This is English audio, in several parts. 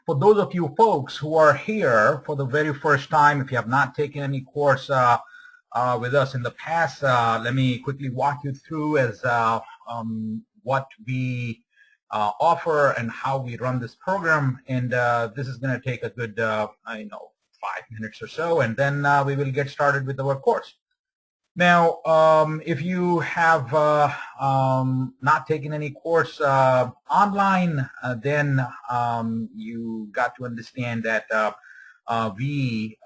For those of you folks who are here for the very first time, if you have not taken any course with us in the past, let me quickly walk you through as what we offer and how we run this program. And this is going to take a good, 5 minutes or so, and then we will get started with our course. Now, if you have not taken any course online, then you got to understand that we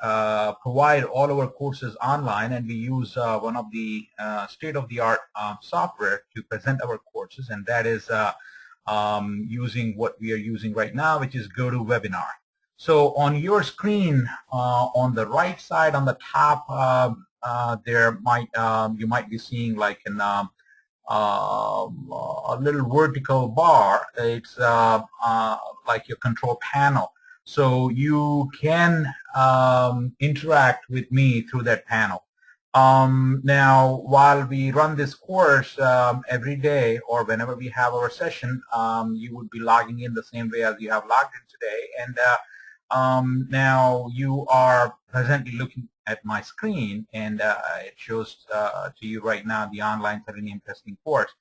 provide all our courses online, and we use one of the state-of-the-art software to present our courses, and that is using what we are using right now, which is GoToWebinar. So on your screen, on the right side, on the top, you might be seeing like a little vertical bar. It's like your control panel. So you can interact with me through that panel. Now, while we run this course every day or whenever we have our session, you would be logging in the same way as you have logged in today. And now you are presently looking at my screen, and it shows to you right now the online Selenium testing course.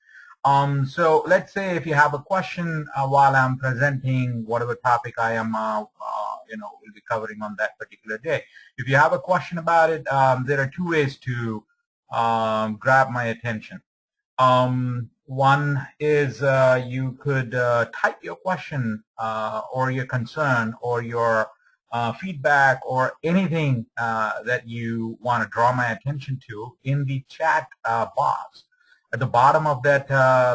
So let's say if you have a question while I'm presenting whatever topic I am, will be covering on that particular day. If you have a question about it, there are two ways to grab my attention. One is you could type your question or your concern or your feedback or anything that you want to draw my attention to in the chat box. At the bottom of that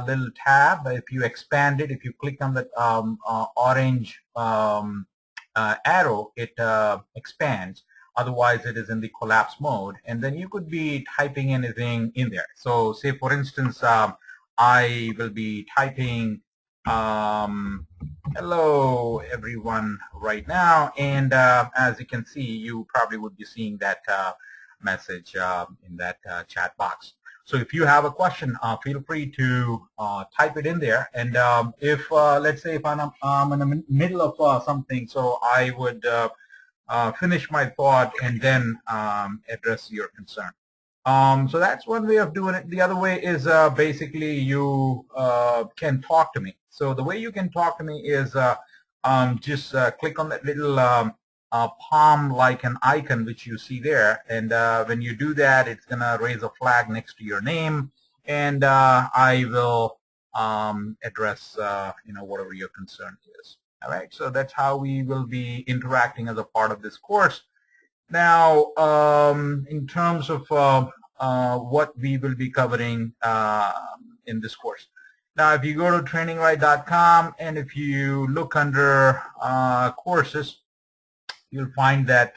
little tab, if you expand it, if you click on the orange arrow, it expands. Otherwise, it is in the collapse mode, and then you could be typing anything in there. So say, for instance, I will be typing hello everyone right now, and as you can see, you probably would be seeing that message in that chat box. So if you have a question, feel free to type it in there, and if let's say if I'm in the middle of something, so I would finish my thought and then address your concern. So that's one way of doing it. The other way is basically you can talk to me. So the way you can talk to me is just click on that little palm like an icon which you see there, and when you do that, it's going to raise a flag next to your name, and I will address whatever your concern is. All right, so that's how we will be interacting as a part of this course. Now, in terms of what we will be covering in this course. Now, if you go to TrainingRite.com and if you look under courses, you'll find that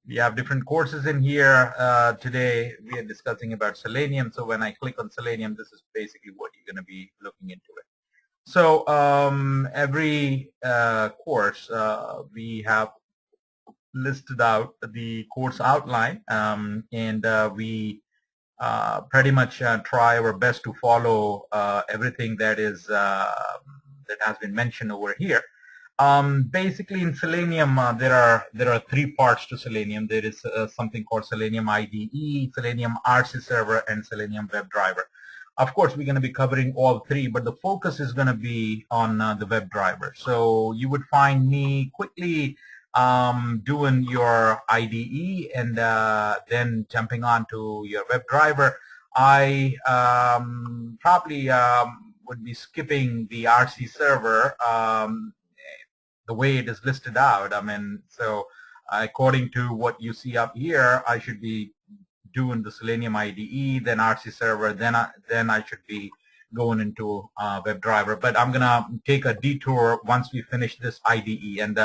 we have different courses in here. Today, we are discussing about Selenium. So when I click on Selenium, this is basically what you're going to be looking into it. So every course, we have listed out the course outline, and we pretty much try our best to follow everything that is that has been mentioned over here. Basically, in Selenium, there are three parts to Selenium. There is something called Selenium IDE, Selenium RC Server, and Selenium WebDriver. Of course, we're going to be covering all three, but the focus is going to be on the WebDriver. So you would find me quickly doing your IDE and then jumping on to your WebDriver. I probably would be skipping the RC server the way it is listed out. I mean, so according to what you see up here, I should be doing the Selenium IDE, then RC server, then I should be going into WebDriver. But I'm gonna take a detour once we finish this IDE, and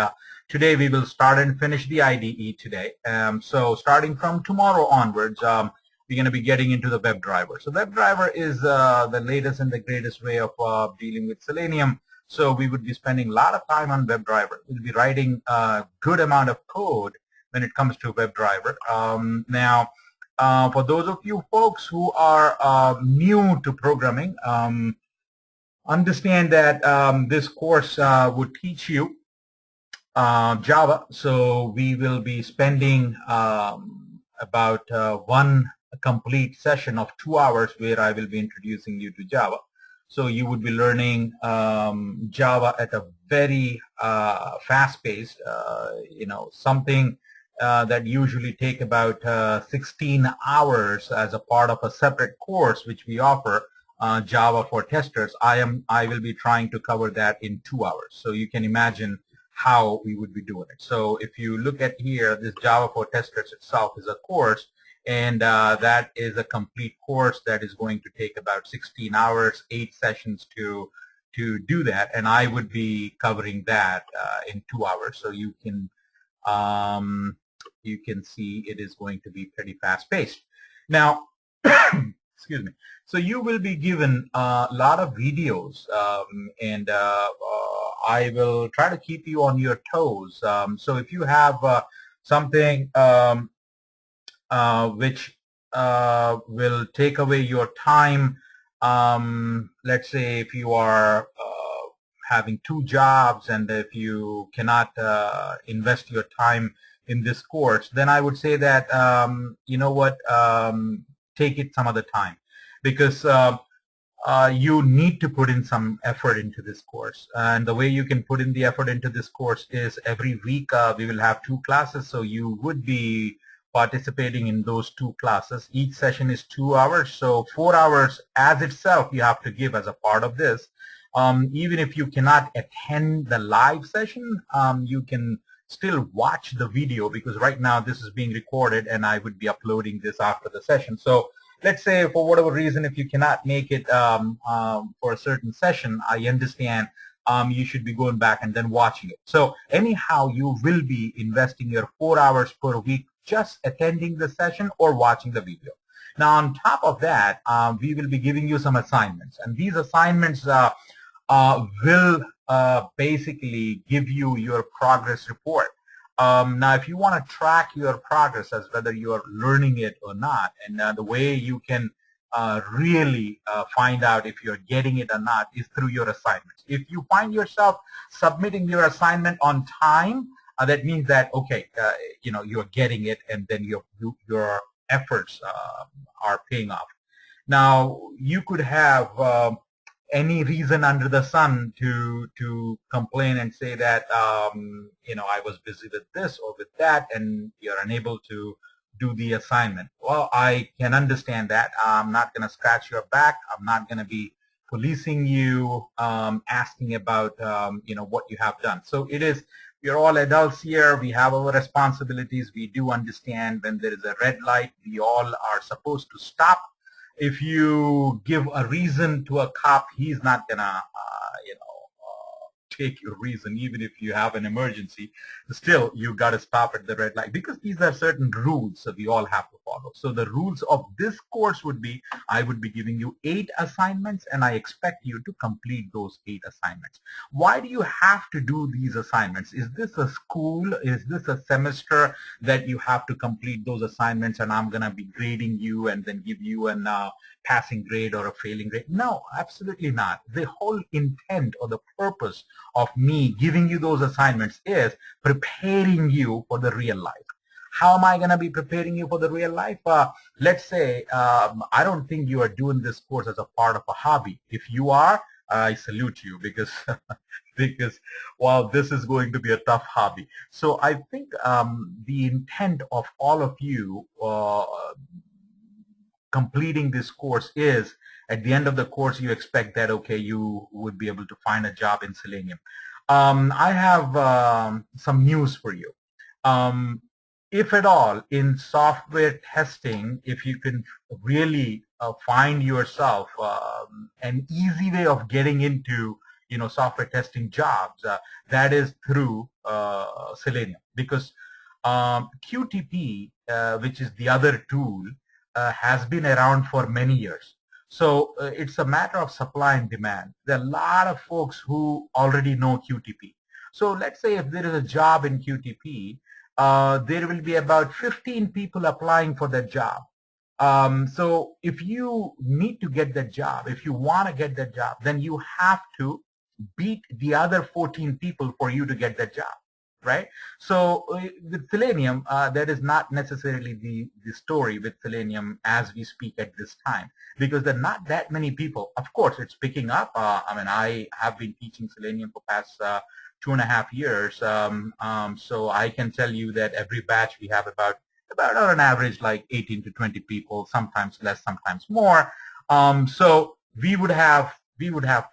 today we will start and finish the IDE today. So starting from tomorrow onwards, we're going to be getting into the WebDriver. So WebDriver is the latest and the greatest way of dealing with Selenium. So we would be spending a lot of time on WebDriver. We'll be writing a good amount of code when it comes to WebDriver. Now, for those of you folks who are new to programming, understand that this course would teach you Java. So we will be spending about one complete session of 2 hours where I will be introducing you to Java. So you would be learning Java at a very fast-paced, something that usually take about 16 hours as a part of a separate course which we offer, Java for testers. I will be trying to cover that in 2 hours. So you can imagine how we would be doing it. So if you look at here, this Java for testers itself is a course, and that is a complete course that is going to take about 16 hours, 8 sessions to do that, and I would be covering that in 2 hours. So you can see it is going to be pretty fast-paced. Now, excuse me. So you will be given a lot of videos, and I will try to keep you on your toes. So if you have something which will take away your time, let's say if you are having 2 jobs and if you cannot invest your time in this course, then I would say that, you know what, take it some other time, because you need to put in some effort into this course. And the way you can put in the effort into this course is every week we will have 2 classes, so you would be participating in those 2 classes. Each session is 2 hours, so 4 hours as itself you have to give as a part of this. Even if you cannot attend the live session, you can still watch the video, because right now this is being recorded and I would be uploading this after the session. So let's say for whatever reason, if you cannot make it for a certain session, I understand you should be going back and then watching it. So anyhow, you will be investing your 4 hours per week just attending the session or watching the video. Now on top of that, we will be giving you some assignments, and these assignments will basically give you your progress report. Now, if you want to track your progress as whether you are learning it or not, and the way you can really find out if you're getting it or not is through your assignments. If you find yourself submitting your assignment on time, that means that, okay, you're getting it, and then your efforts are paying off. Now, you could have any reason under the sun to complain and say that I was busy with this or with that, and you're unable to do the assignment. Well, I can understand that. I'm not going to scratch your back. I'm not going to be policing you, asking about what you have done. So it is. We're all adults here. We have our responsibilities. We do understand when there is a red light, we all are supposed to stop. If you give a reason to a cop, he's not gonna, take your reason, even if you have an emergency. Still, you got to stop at the red light, because these are certain rules that we all have to follow. So the rules of this course would be, I would be giving you 8 assignments, and I expect you to complete those 8 assignments. Why do you have to do these assignments? Is this a school? Is this a semester that you have to complete those assignments, and I'm going to be grading you and then give you an passing grade or a failing grade? No, absolutely not. The whole intent or the purpose of me giving you those assignments is preparing you for the real life. How am I going to be preparing you for the real life? Let's say I don't think you are doing this course as a part of a hobby. If you are, I salute you, because because well, this is going to be a tough hobby. So I think the intent of all of you completing this course is, at the end of the course, you expect that, okay, you would be able to find a job in Selenium. I have some news for you. If at all, in software testing, if you can really find yourself an easy way of getting into software testing jobs, that is through Selenium, because QTP, which is the other tool, has been around for many years. So it's a matter of supply and demand. There are a lot of folks who already know QTP. So let's say if there is a job in QTP, there will be about 15 people applying for that job. So if you need to get that job, if you want to get that job, then you have to beat the other 14 people for you to get that job, right? So with Selenium, that is not necessarily the story with Selenium as we speak at this time, because there are not that many people. Of course, it's picking up. I mean, I have been teaching Selenium for past 2.5 years, so I can tell you that every batch we have about on an average like 18 to 20 people, sometimes less, sometimes more. So we would have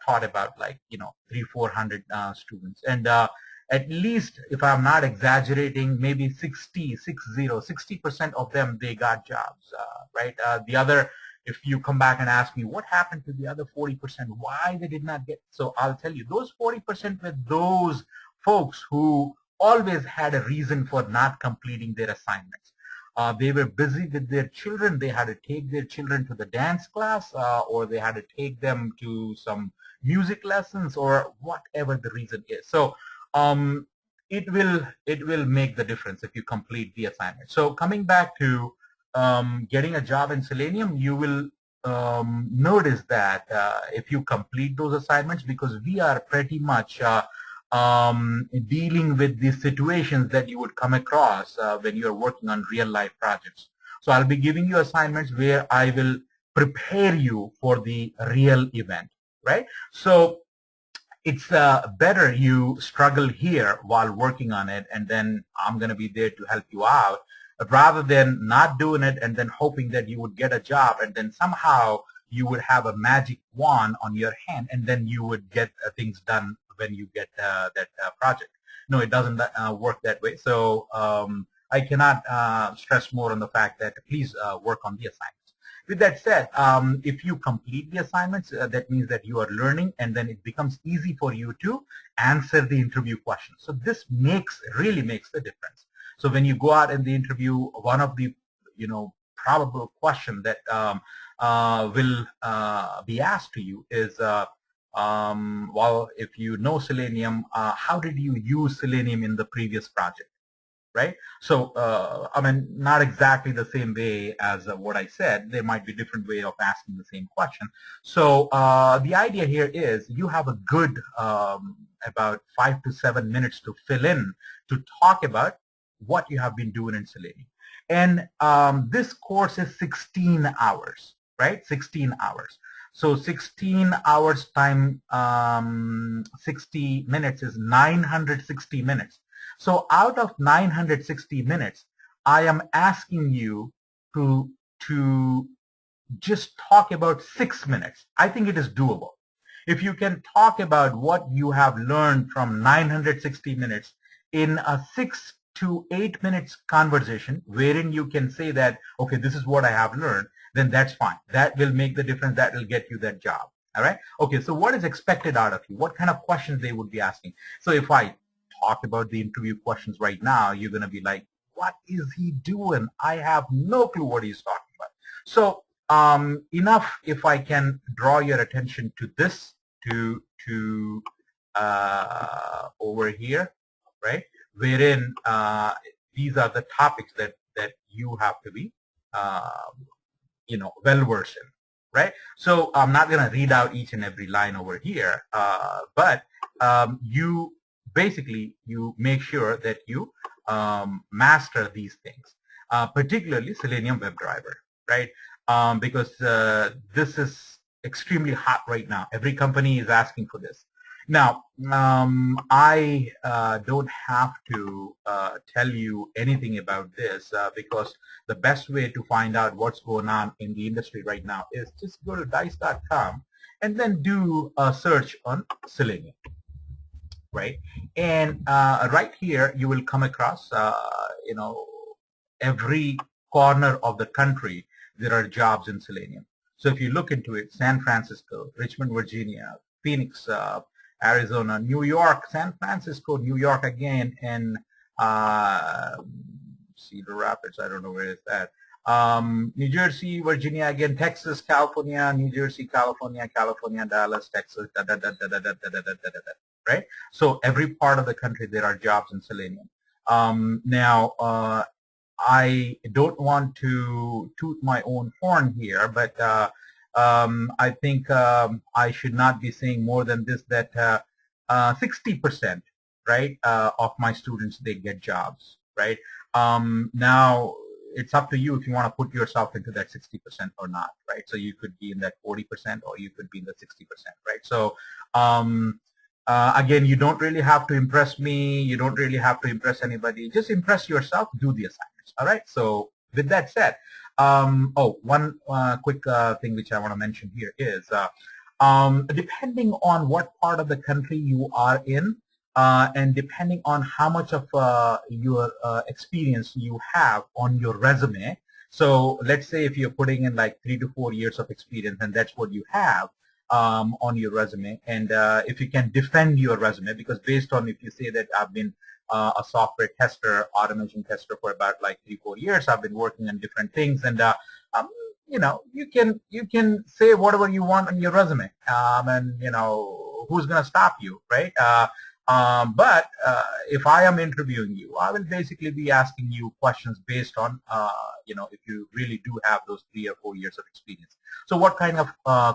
thought about like 300-400 students, and at least, if I'm not exaggerating, maybe 60% of them, they got jobs, right? The other, if you come back and ask me what happened to the other 40%, why they did not get, so I'll tell you, those 40% were those folks who always had a reason for not completing their assignments. They were busy with their children. They had to take their children to the dance class, or they had to take them to some music lessons, or whatever the reason is. So it will make the difference if you complete the assignment. So coming back to getting a job in Selenium, you will notice that if you complete those assignments, because we are pretty much dealing with the situations that you would come across when you're working on real-life projects. So I'll be giving you assignments where I will prepare you for the real event, right? So it's better you struggle here while working on it, and then I'm going to be there to help you out, rather than not doing it and then hoping that you would get a job, and then somehow you would have a magic wand on your hand, and then you would get things done when you get that project. No, it doesn't work that way. So I cannot stress more on the fact that please work on the assignments. With that said, if you complete the assignments, that means that you are learning, and then it becomes easy for you to answer the interview questions. So this really makes the difference. So when you go out in the interview, one of the probable question that will be asked to you is, well, if you know Selenium, how did you use Selenium in the previous project? Right? So, I mean, not exactly the same way as what I said. There might be different way of asking the same question. So, the idea here is you have a good about 5 to 7 minutes to fill in to talk about what you have been doing in Selenium. And this course is 16 hours, right? 16 hours. So 16 hours time 60 minutes is 960 minutes. So out of 960 minutes, I am asking you to just talk about 6 minutes. I think it is doable. If you can talk about what you have learned from 960 minutes in a 6 to 8 minutes conversation, wherein you can say that, okay, this is what I have learned, then that's fine. That will make the difference. That will get you that job. All right? Okay, so what is expected out of you? What kind of questions they would be asking? So if I talk about the interview questions right now, you're going to be like, what is he doing? I have no clue what he's talking about. So enough if I can draw your attention to this, to over here, right? Wherein these are the topics that you have to be well versed in, right? So I'm not going to read out each and every line over here, but you basically make sure that you master these things, particularly Selenium WebDriver, right? Because this is extremely hot right now. Every company is asking for this. Now, I don't have to tell you anything about this because the best way to find out what's going on in the industry right now is just go to dice.com and then do a search on Selenium, right? And right here, you will come across, every corner of the country, there are jobs in Selenium. So if you look into it, San Francisco, Richmond, Virginia, Phoenix, Arizona, New York, San Francisco, New York again, and Cedar Rapids, I don't know where is that. New Jersey, Virginia again, Texas, California, New Jersey, California, Dallas, Texas, right? So every part of the country there are jobs in Selenium. Now, I don't want to toot my own horn here, but I think I should not be saying more than this, that 60%, right, of my students, they get jobs, right? Now, it's up to you if you want to put yourself into that 60% or not, right? So you could be in that 40% or you could be in the 60%, right? So again, you don't really have to impress me. You don't really have to impress anybody. Just impress yourself. Do the assignments. All right. So with that said, one quick thing which I want to mention here is depending on what part of the country you are in, and depending on how much of your experience you have on your resume. So let's say if you're putting in like 3 to 4 years of experience, and that's what you have on your resume, and if you can defend your resume, because based on if you say that I've been a software tester, automation tester for about like 3-4 years, I've been working on different things, and you know, you can say whatever you want on your resume, and you know, who's going to stop you, right? But if I am interviewing you, I will basically be asking you questions based on, you know, if you really do have those 3 or 4 years of experience. So what kind of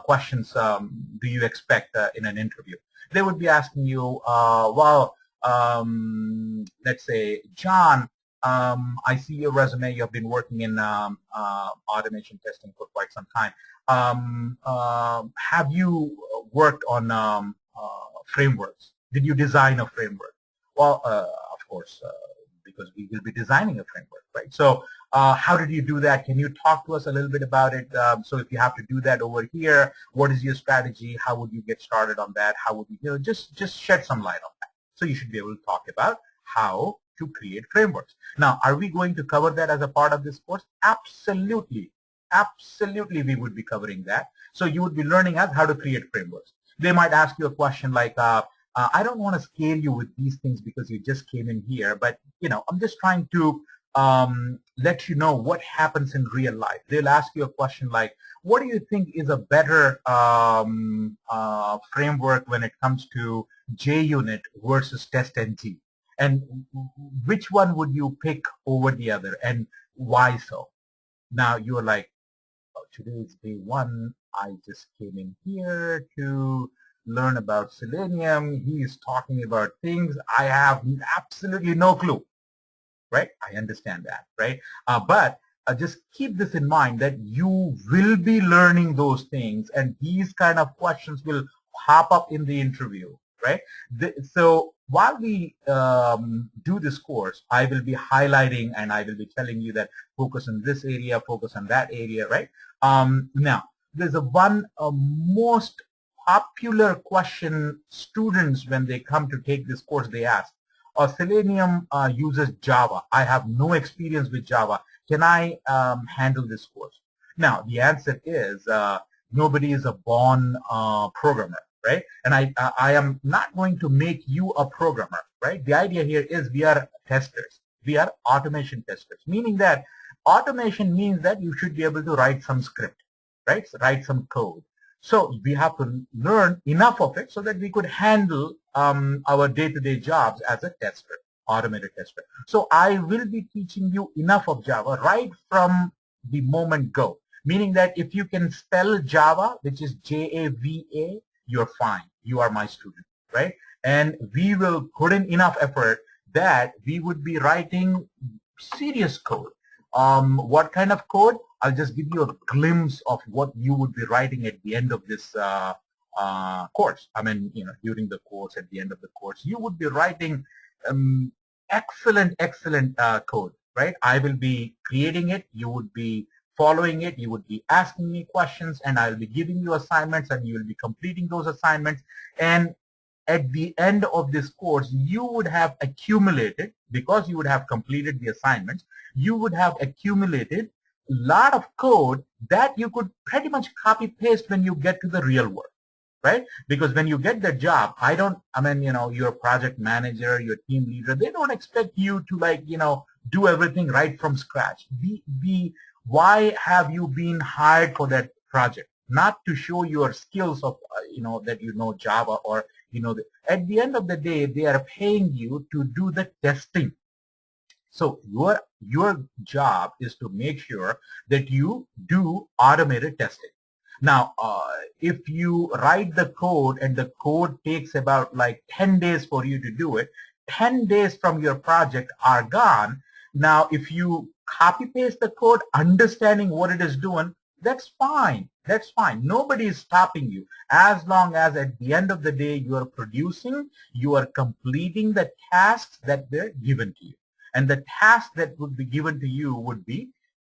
questions do you expect in an interview? They would be asking you, well, let's say, John, I see your resume. You have been working in automation testing for quite some time. Have you worked on frameworks? Did you design a framework? Well, of course, because we will be designing a framework, right? So how did you do that? Can you talk to us a little bit about it? So if you have to do that over here, what is your strategy? How would you get started on that? How would you, just shed some light on that. So you should be able to talk about how to create frameworks. Now, are we going to cover that as a part of this course? Absolutely. Absolutely, we would be covering that. So you would be learning how to create frameworks. They might ask you a question like, I don't want to scare you with these things because you just came in here, but you know, I'm just trying to let you know what happens in real life. They'll ask you a question like, what do you think is a better framework when it comes to JUnit versus TestNG? And which one would you pick over the other, and why so? Now you're like, oh, today is day 1. I just came in here to learn about Selenium. He is talking about things I have absolutely no clue, right? I understand that, right? But just keep this in mind that you will be learning those things, and these kind of questions will pop up in the interview, right? So while we do this course, I will be highlighting and I will be telling you that focus on this area, focus on that area, right? Now, there's a most popular question students, when they come to take this course, they ask, Selenium uses Java. I have no experience with Java. Can I handle this course? Now, the answer is nobody is a born programmer, right? And I am not going to make you a programmer, right? The idea here is we are testers. We are automation testers, meaning that automation means that you should be able to write some script, right? So write some code. So we have to learn enough of it so that we could handle our day-to-day jobs as a tester, automated tester. So I will be teaching you enough of Java right from the moment go, meaning that if you can spell Java, which is J-A-V-A, you're fine. You are my student, right? And we will put in enough effort that we would be writing serious code. What kind of code? I'll just give you a glimpse of what you would be writing at the end of this course. I mean, you know, during the course, at the end of the course, you would be writing excellent code, right? I will be creating it. You would be following it. You would be asking me questions, and I'll be giving you assignments, and you will be completing those assignments. And at the end of this course, you would have accumulated, because you would have completed the assignments, you would have accumulated a lot of code that you could pretty much copy paste when you get to the real world, right? Because when you get the job, I mean, you know, your project manager, your team leader, they don't expect you to, like, you know, do everything right from scratch. Why have you been hired for that project? Not to show your skills of, you know, that you know Java, or, you know, at the end of the day, they are paying you to do the testing. So your job is to make sure that you do automated testing. Now, if you write the code and the code takes about like 10 days for you to do it, 10 days from your project are gone. Now, if you copy paste the code, understanding what it is doing, that's fine. That's fine. Nobody is stopping you. As long as at the end of the day you are producing, you are completing the tasks that were given to you. And the task that would be given to you would be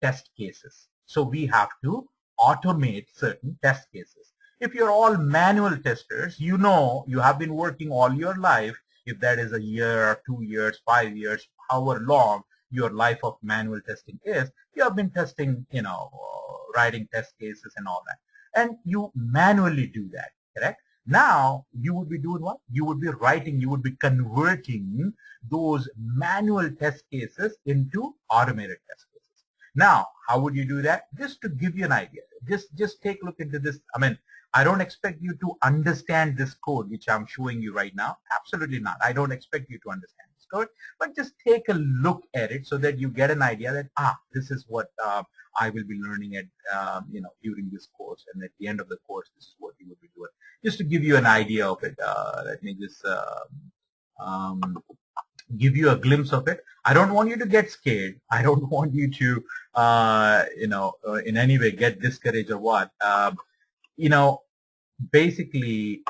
test cases. So we have to automate certain test cases. If you're all manual testers, you know you have been working all your life, if that is a year, 2 years, 5 years, however long your life of manual testing is, you have been testing, writing test cases and all that. And you manually do that, correct? Now, you would be doing what? You would be writing, you would be converting those manual test cases into automated test cases. Now, how would you do that? Just to give you an idea, just take a look into this. I mean, I don't expect you to understand this code which I'm showing you right now. Absolutely not. I don't expect you to understand this code, but just take a look at it so that you get an idea that, this is what I will be learning at, during this course, and at the end of the course, this is what you will be doing. Just to give you an idea of it, let me just give you a glimpse of it. I don't want you to get scared. I don't want you to, in any way get discouraged or what. Basically,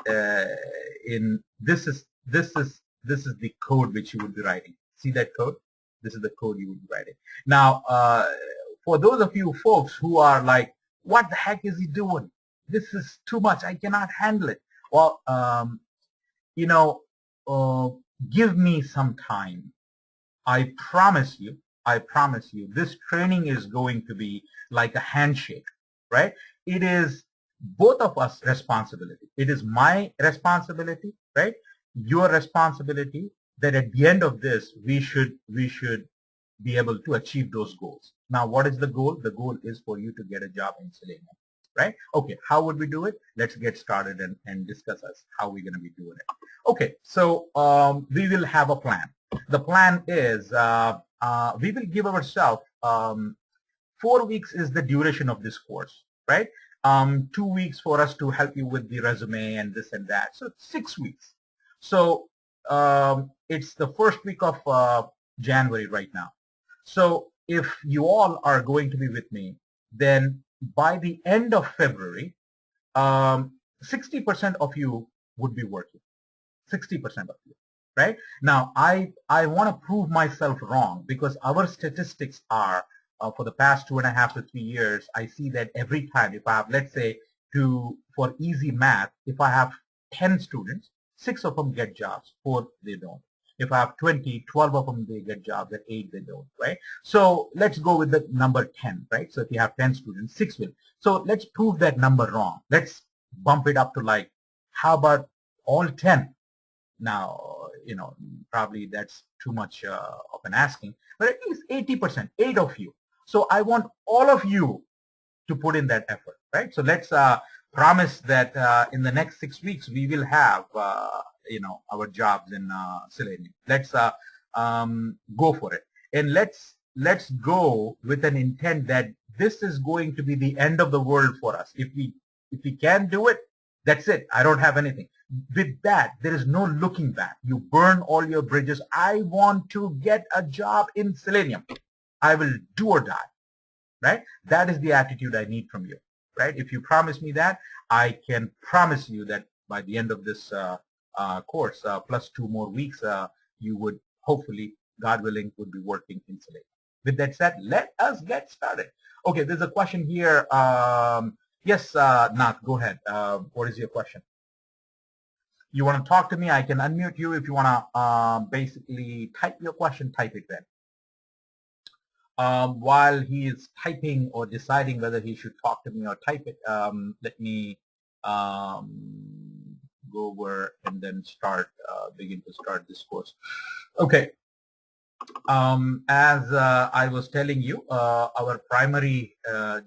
this is the code which you would be writing. See that code? This is the code you would be writing. Now, for those of you folks who are like, what the heck is he doing? This is too much. I cannot handle it. Well, give me some time. I promise you, this training is going to be like a handshake, right? It is both of us responsibility. It is my responsibility, right? Your responsibility, that at the end of this, we should be able to achieve those goals. Now, what is the goal? The goal is for you to get a job in Selenium, right? Okay, how would we do it? Let's get started and discuss how we're going to be doing it. Okay, so we will have a plan. The plan is we will give ourselves 4 weeks is the duration of this course, right? 2 weeks for us to help you with the resume and this and that. So 6 weeks. So it's the first week of January right now. So if you all are going to be with me, then by the end of February, 60% of you would be working. 60% of you, right? Now, I want to prove myself wrong, because our statistics are for the past 2.5 to 3 years, I see that every time, if I have, let's say, for easy math, if I have 10 students, 6 of them get jobs, 4 they don't. If I have 20, 12 of them they get jobs, and 8 they don't, right? So let's go with the number 10, right? So if you have 10 students, 6 will. So let's prove that number wrong. Let's bump it up to, like, how about all 10? Now, probably that's too much of an asking, but at least 80%, 8 of you. So I want all of you to put in that effort, right? So let's promise that in the next 6 weeks we will have, our jobs in Selenium. Let's go for it, and let's go with an intent that this is going to be the end of the world for us. If we can't do it, that's it. I don't have anything. With that, there is no looking back. You burn all your bridges. I want to get a job in Selenium. I will do or die, right? That is the attitude I need from you, right? If you promise me that, I can promise you that by the end of this course, plus 2 more weeks, you would hopefully, God willing, would be working in Selenium. With that said, let us get started. Okay, there's a question here. Yes, Nath, go ahead. What is your question? You want to talk to me? I can unmute you. If you want to basically type your question, type it then. While he is typing or deciding whether he should talk to me or type it, let me go over and then begin to start this course. Okay. As I was telling you, our primary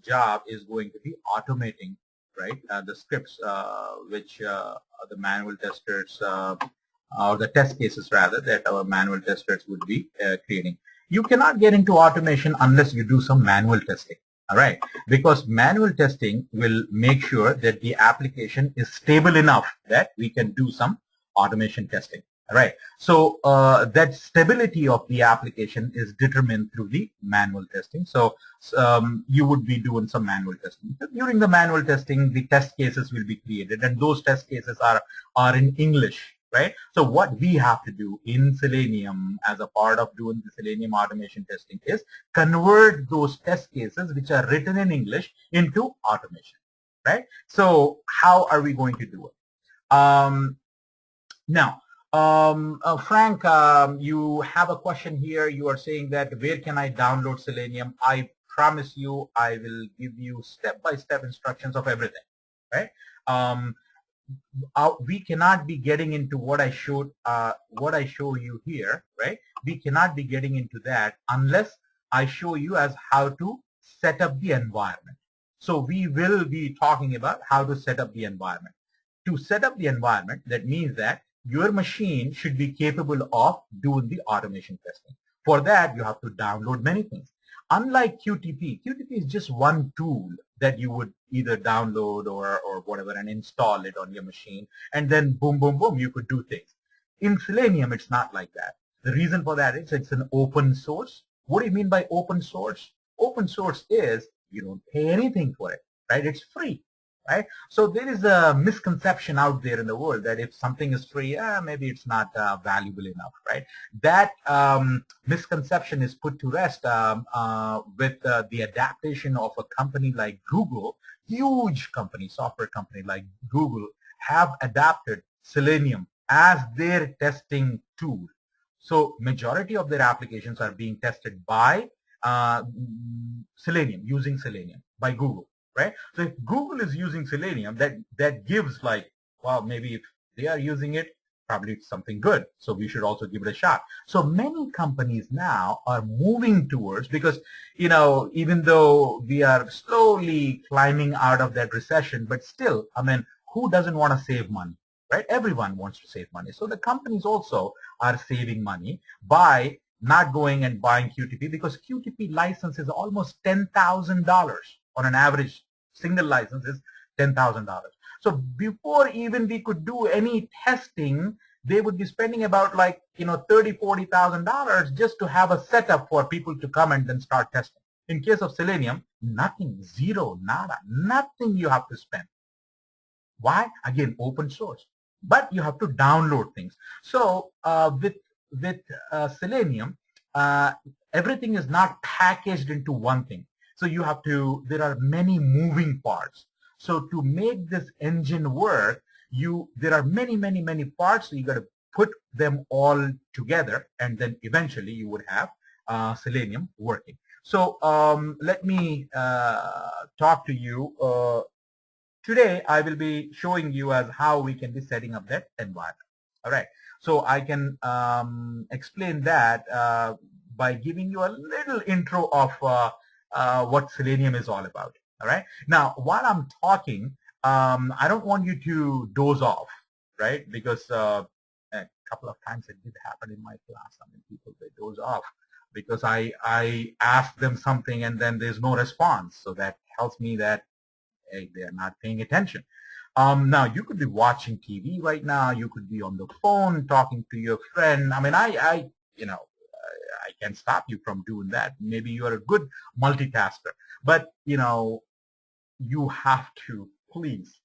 job is going to be automating, right, the scripts which the manual testers, or the test cases rather, that our manual testers would be creating. You cannot get into automation unless you do some manual testing. All right, because manual testing will make sure that the application is stable enough that we can do some automation testing. All right, so that stability of the application is determined through the manual testing. So you would be doing some manual testing. During the manual testing, the test cases will be created, and those test cases are in English. Right? So what we have to do in Selenium as a part of doing the Selenium automation testing is convert those test cases which are written in English into automation. Right? So how are we going to do it? Now, Frank, you have a question here. You are saying that where can I download Selenium? I promise you I will give you step-by-step instructions of everything. Right? We cannot be getting into what I show you here, right? We cannot be getting into that unless I show you as how to set up the environment. So we will be talking about how to set up the environment. To set up the environment, that means that your machine should be capable of doing the automation testing. For that, you have to download many things. Unlike QTP is just one tool that you would either download or whatever and install it on your machine, and then boom, boom, boom, you could do things. In Selenium, it's not like that. The reason for that is it's an open source. What do you mean by open source? Open source is you don't pay anything for it, right? It's free. Right? So there is a misconception out there in the world that if something is free, maybe it's not valuable enough, right? That misconception is put to rest with the adaptation of a company like Google. Huge company, software company like Google have adapted Selenium as their testing tool. So majority of their applications are being tested by Selenium, using Selenium by Google. Right? So if Google is using Selenium, that gives like, well, maybe if they are using it, probably it's something good. So we should also give it a shot. So many companies now are moving towards, because, you know, even though we are slowly climbing out of that recession, but still, I mean, who doesn't want to save money? Right? Everyone wants to save money. So the companies also are saving money by not going and buying QTP, because QTP license is almost $10,000. On an average single license is $10,000. So before even we could do any testing, they would be spending about like, you know, $30,000-$40,000 just to have a setup for people to come and then start testing. In case of Selenium, nothing, zero, nada, nothing you have to spend. Why? Again, open source. But you have to download things. So with Selenium, everything is not packaged into one thing. So you have to, there are many moving parts. So to make this engine work, there are many, many, many parts. So you got to put them all together, and then eventually you would have Selenium working. So let me talk to you. Today I will be showing you as how we can be setting up that environment. All right. So I can explain that by giving you a little intro of what Selenium is all about. All right. Now, while I'm talking, I don't want you to doze off, right? Because a couple of times it did happen in my class. I mean, people, they doze off because I ask them something and then there's no response. So that tells me that, hey, they're not paying attention. Now, you could be watching TV right now. You could be on the phone talking to your friend. I mean, you know, I can't stop you from doing that. Maybe you're a good multitasker, but you know, you have to please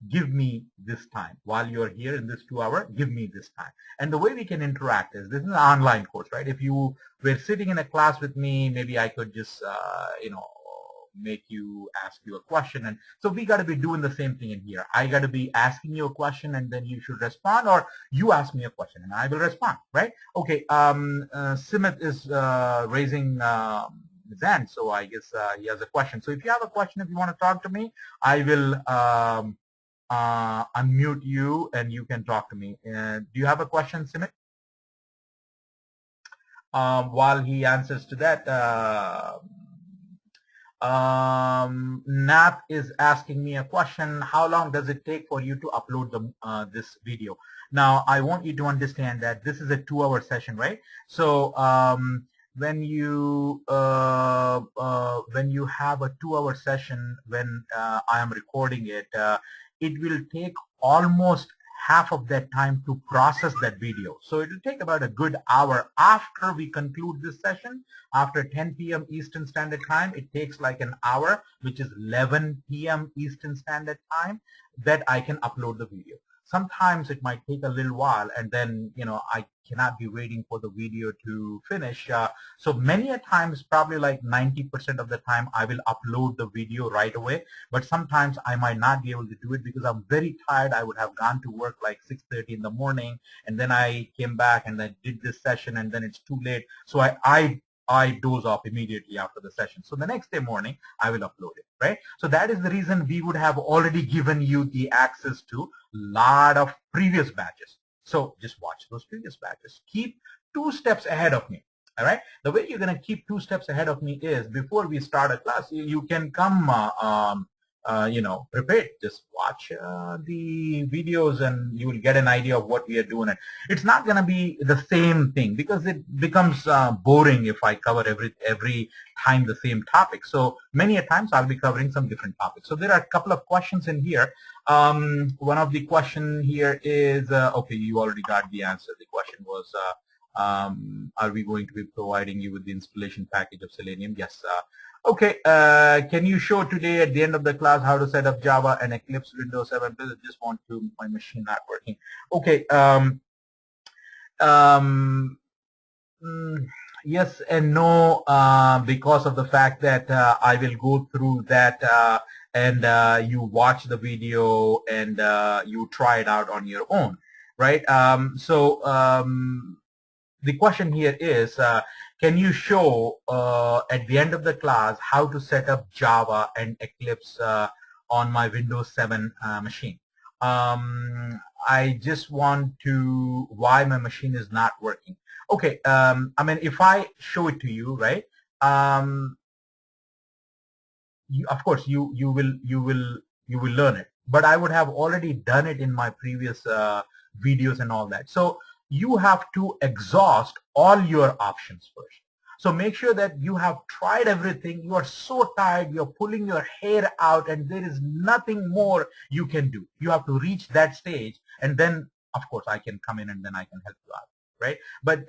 give me this time while you're here in this 2 hour. Give me this time. And the way we can interact is, this is an online course, right? If you were sitting in a class with me, maybe I could just you know, make you ask you a question, and so we got to be doing the same thing in here. I got to be asking you a question and then you should respond, or you ask me a question and I will respond, right? Okay. Simit is raising his hand, so I guess he has a question. So if you have a question, if you want to talk to me, I will unmute you and you can talk to me. Do you have a question, Simit? While he answers to that, Nat is asking me a question. How long does it take for you to upload this video? Now, I want you to understand that this is a 2 hour session, right? So when you have a 2-hour session, when I am recording it, it will take almost half of that time to process that video. So it will take about a good hour after we conclude this session. After 10 p.m. Eastern Standard Time, it takes like an hour, which is 11 p.m. Eastern Standard Time, that I can upload the video. Sometimes it might take a little while, and then I cannot be waiting for the video to finish. So many a times, probably like 90% of the time, I will upload the video right away. But sometimes I might not be able to do it because I'm very tired. I would have gone to work like 6:30 in the morning, and then I came back and then did this session, and then it's too late. So I doze off immediately after the session. So the next day morning, I will upload it, right? So that is the reason we would have already given you the access to a lot of previous batches. So just watch those previous batches. Keep 2 steps ahead of me. All right. The way you're going to keep 2 steps ahead of me is before we start a class, you can come prepared. Just watch the videos and you will get an idea of what we are doing. It's not going to be the same thing because it becomes boring if I cover every time the same topic. So many a times I'll be covering some different topics. So there are a couple of questions in here. One of the question here is, okay, you already got the answer. The question was, are we going to be providing you with the installation package of Selenium? Yes. Okay, can you show today at the end of the class how to set up Java and Eclipse Windows 7? I just want to, my machine not working. Okay, yes and no, because of the fact that I will go through that and you watch the video and you try it out on your own, right? The question here is, can you show at the end of the class how to set up Java and Eclipse on my Windows 7 machine? I just want to, why my machine is not working. Okay, I mean, if I show it to you, right? Of course, you will learn it. But I would have already done it in my previous videos and all that. So you have to exhaust all your options first. So make sure that you have tried everything. You are so tired, you're pulling your hair out, and there is nothing more you can do. You have to reach that stage, and then, of course, I can come in and then I can help you out, right? But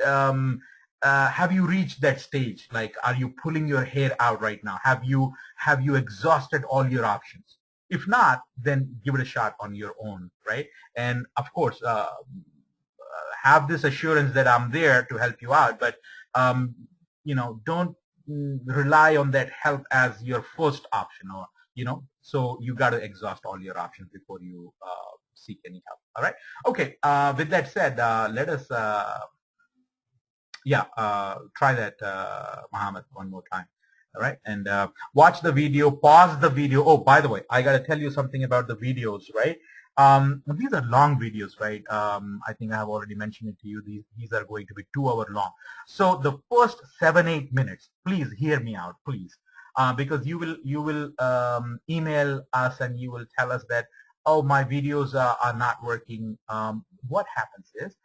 have you reached that stage? Like, are you pulling your hair out right now? Have you exhausted all your options? If not, then give it a shot on your own, right? And of course, have this assurance that I'm there to help you out, but don't rely on that help as your first option, or so you got to exhaust all your options before you seek any help. All right. Okay. With that said, let us try that, Mohammed, one more time. All right, and watch the video, pause the video. Oh, by the way, I got to tell you something about the videos, right? These are long videos, right? I think I have already mentioned it to you. These are going to be 2-hour long. So the first 7-8 minutes, please hear me out, please, because you will email us and you will tell us that, oh, my videos are not working. What happens is,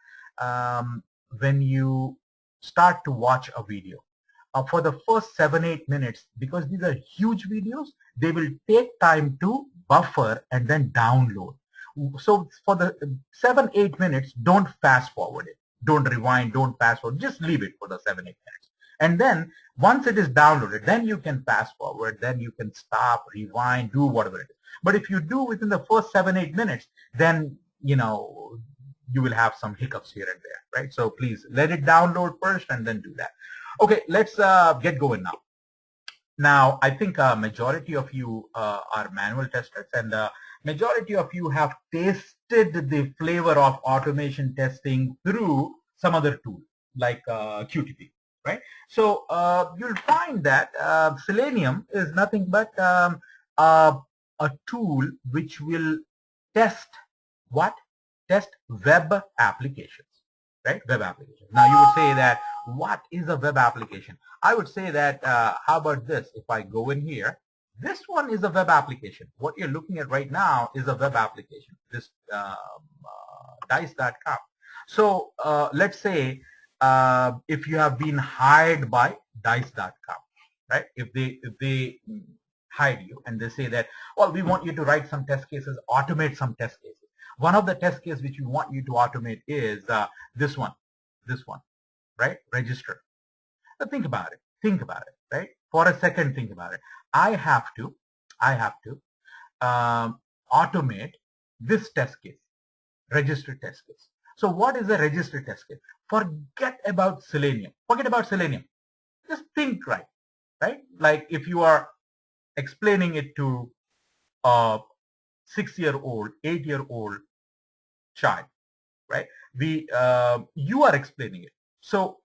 when you start to watch a video, for the first 7-8 minutes, because these are huge videos, they will take time to buffer and then download. So for the 7-8 minutes, don't fast forward it. Don't rewind, don't fast forward. Just leave it for the 7-8 minutes. And then once it is downloaded, then you can fast forward, then you can stop, rewind, do whatever it is. But if you do within the first 7-8 minutes, then you will have some hiccups here and there, right? So please let it download first and then do that. Okay, let's get going now. Now, I think majority of you are manual testers, and majority of you have tasted the flavor of automation testing through some other tool like QTP, right? So you'll find that Selenium is nothing but a tool which will test what? Test web applications, right? Web applications. Now you would say that, what is a web application? I would say that, how about this? If I go in here, this one is a web application. What you're looking at right now is a web application, this dice.com. So let's say if you have been hired by dice.com, right? If they hire you and they say that, well, we want you to write some test cases, automate some test cases. One of the test cases which we want you to automate is this one, right? Register. So think about it, right? For a second, think about it. I have to automate this test case, register test case. So what is a register test case? Forget about Selenium. Just think right? Like if you are explaining it to a 6-year-old, 8-year-old child, right? You are explaining it. So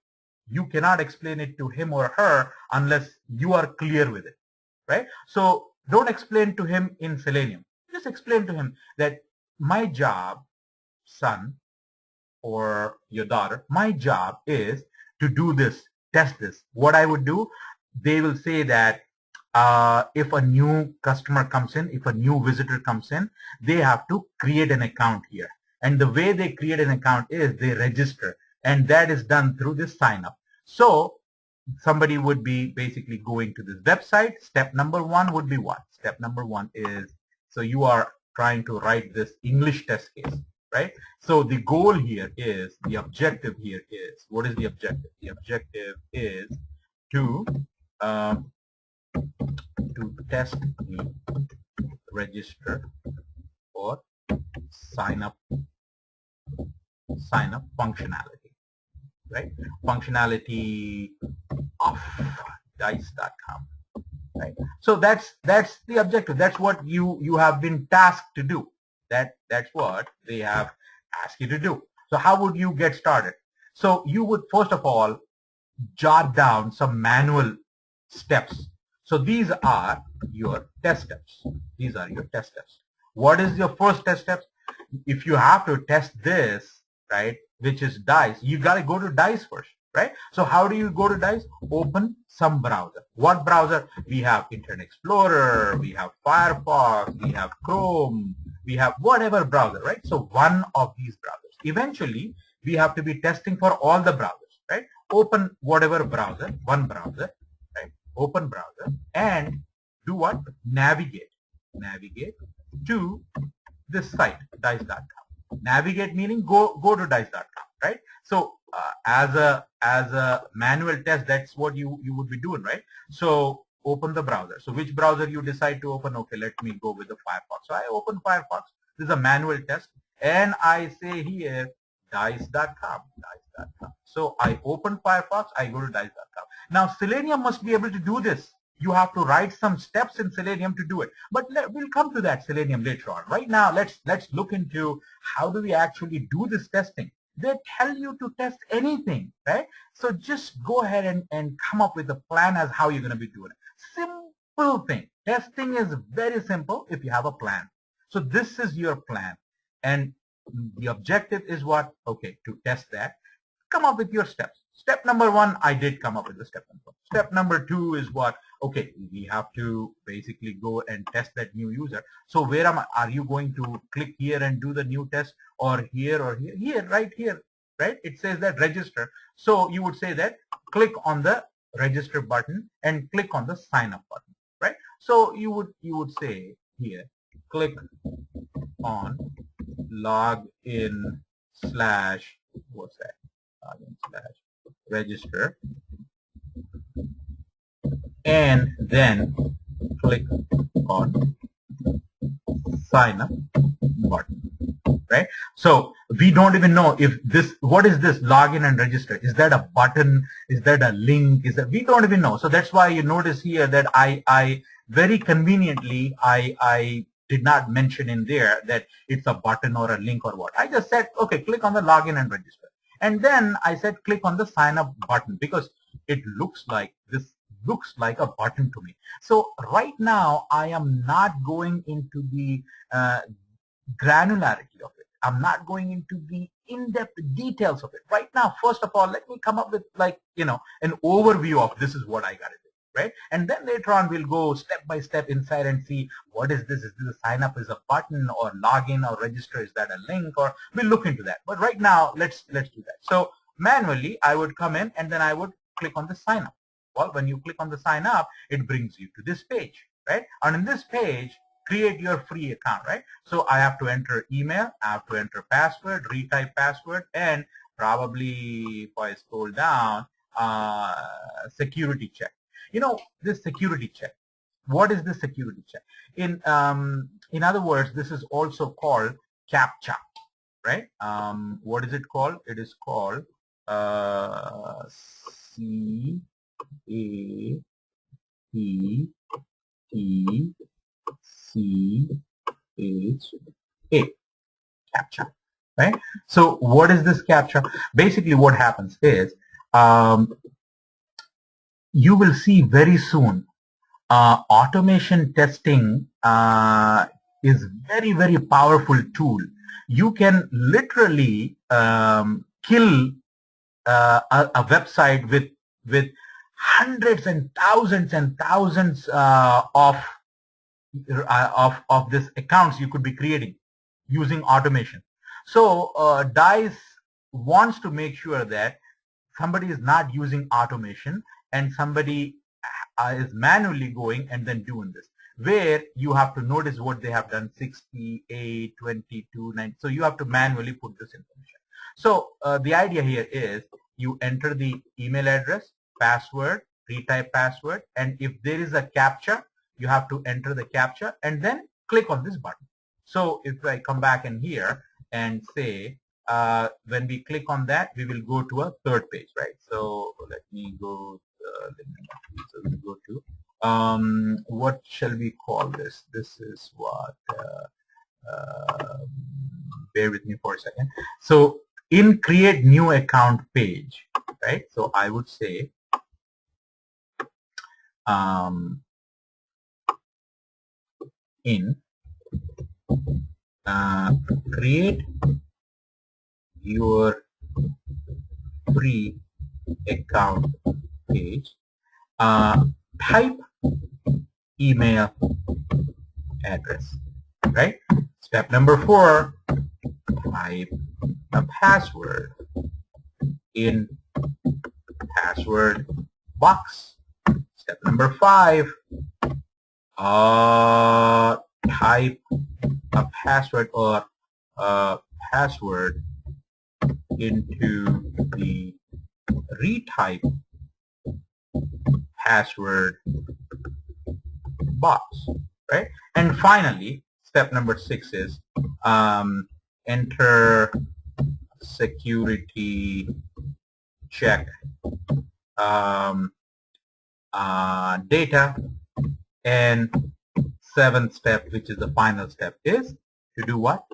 you cannot explain it to him or her unless you are clear with it, right? So don't explain to him in Selenium. Just explain to him that my job, son or your daughter, my job is to do this, test this. What I would do, they will say that if a new customer comes in, if a new visitor comes in, they have to create an account here. And the way they create an account is they register. And that is done through this sign up. So somebody would be basically going to this website. Step number 1 would be what? Step number 1 is, so you are trying to write this English test case, right? So the goal here is, the objective here is, what is the objective? The objective is to test the register or sign up functionality, right? Functionality of dice.com, right? So that's the objective. That's what you have been tasked to do. That's what they have asked you to do. So how would you get started? So you would first of all jot down some manual steps. So these are your test steps. What is your first test steps? If you have to test this, right, which is dice, you got to go to dice first, right? So how do you go to dice? Open some browser. What browser? We have Internet Explorer, we have Firefox, we have Chrome, we have whatever browser, right? So one of these browsers. Eventually, we have to be testing for all the browsers, right? Open whatever browser, one browser, right? Open browser and do what? Navigate to this site, dice.com. Navigate meaning go to dice.com, right? So as a manual test, that's what you would be doing, right? So open the browser. So which browser you decide to open? Okay, let me go with the Firefox. So I open Firefox. This is a manual test, and I say here dice.com. So I open Firefox. I go to dice.com. Now Selenium must be able to do this. You have to write some steps in Selenium to do it. But we'll come to that Selenium later on. Right now, let's look into how do we actually do this testing. They tell you to test anything, right? So just go ahead and come up with a plan as how you're going to be doing it. Simple thing. Testing is very simple if you have a plan. So this is your plan. And the objective is what? Okay, to test that. Come up with your steps. Step number 1, I did come up with the step number 1. Step number 2 is what? Okay, we have to basically go and test that new user. So where are you going to click here and do the new test, or here or here? Here, right here, right? It says that register. So you would say that click on the register button and click on the sign up button, right? So you would say here, click on login slash, what's that? Login slash register, and then click on sign up button, right? So we don't even know if this, what is this login and register? Is that a button? Is that a link? Is that, we don't even know. So that's why you notice here that I very conveniently I did not mention in there that it's a button or a link or what. I just said, okay, click on the login and register. And then I said click on the sign up button because it looks like a button to me. So right now I am not going into the granularity of it. I'm not going into the in-depth details of it. Right now, first of all, let me come up with like, an overview of this is what I got to do, right? And then later on we'll go step by step inside and see what is this? Is this a sign up is a button, or login or register? Is that a link? Or we'll look into that. But right now, let's do that. So manually I would come in and then I would click on the sign up. Well, when you click on the sign up, it brings you to this page, right? And in this page, create your free account, right? So I have to enter email, I have to enter password, retype password, and probably if I scroll down, security check. You know, this security check. What is the security check? In other words, this is also called CAPTCHA, right? What is it called? It is called CAPTCHA, CAPTCHA, right? So what is this CAPTCHA? Basically, what happens is you will see very soon automation testing is very, very powerful tool. You can literally kill a website with hundreds and thousands of this accounts you could be creating using automation. So DICE wants to make sure that somebody is not using automation and somebody is manually going and then doing this, where you have to notice what they have done: 68, 22, 9. So you have to manually put this information. So the idea here is you enter the email address, password, retype password, and if there is a CAPTCHA, you have to enter the CAPTCHA and then click on this button. So if I come back in here and say, when we click on that, we will go to a third page, right? So let me go. So we go to what shall we call this? This is what. Bear with me for a second. So in create new account page, right? So I would say in create your free account page, type email address, right? Step number 4, type a password in password box. Step number 5, type a password or password into the retype password box, right? And finally, step number 6 is enter security check data, and 7th step, which is the final step, is to do what?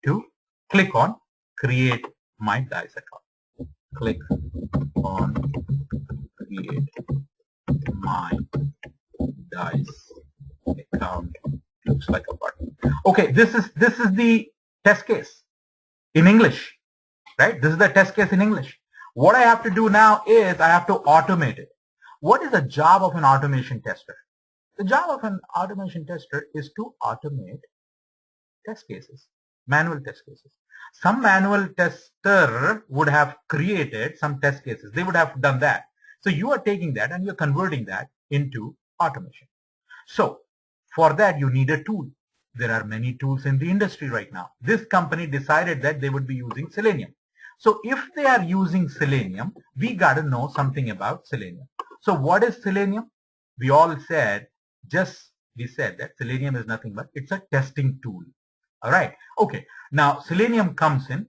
To click on create my DICE account. Click on create my DICE account. Looks like a button. Okay, this is the test case in English, right? This is the test case in English. What I have to do now is I have to automate it. What is the job of an automation tester? The job of an automation tester is to automate test cases, manual test cases. Some manual tester would have created some test cases. They would have done that. So you are taking that and you're converting that into automation. So for that, you need a tool. There are many tools in the industry right now. This company decided that they would be using Selenium. So if they are using Selenium, we got to know something about Selenium. So what is Selenium? We all said, we said that Selenium is nothing but it's a testing tool. All right. Okay. Now Selenium comes in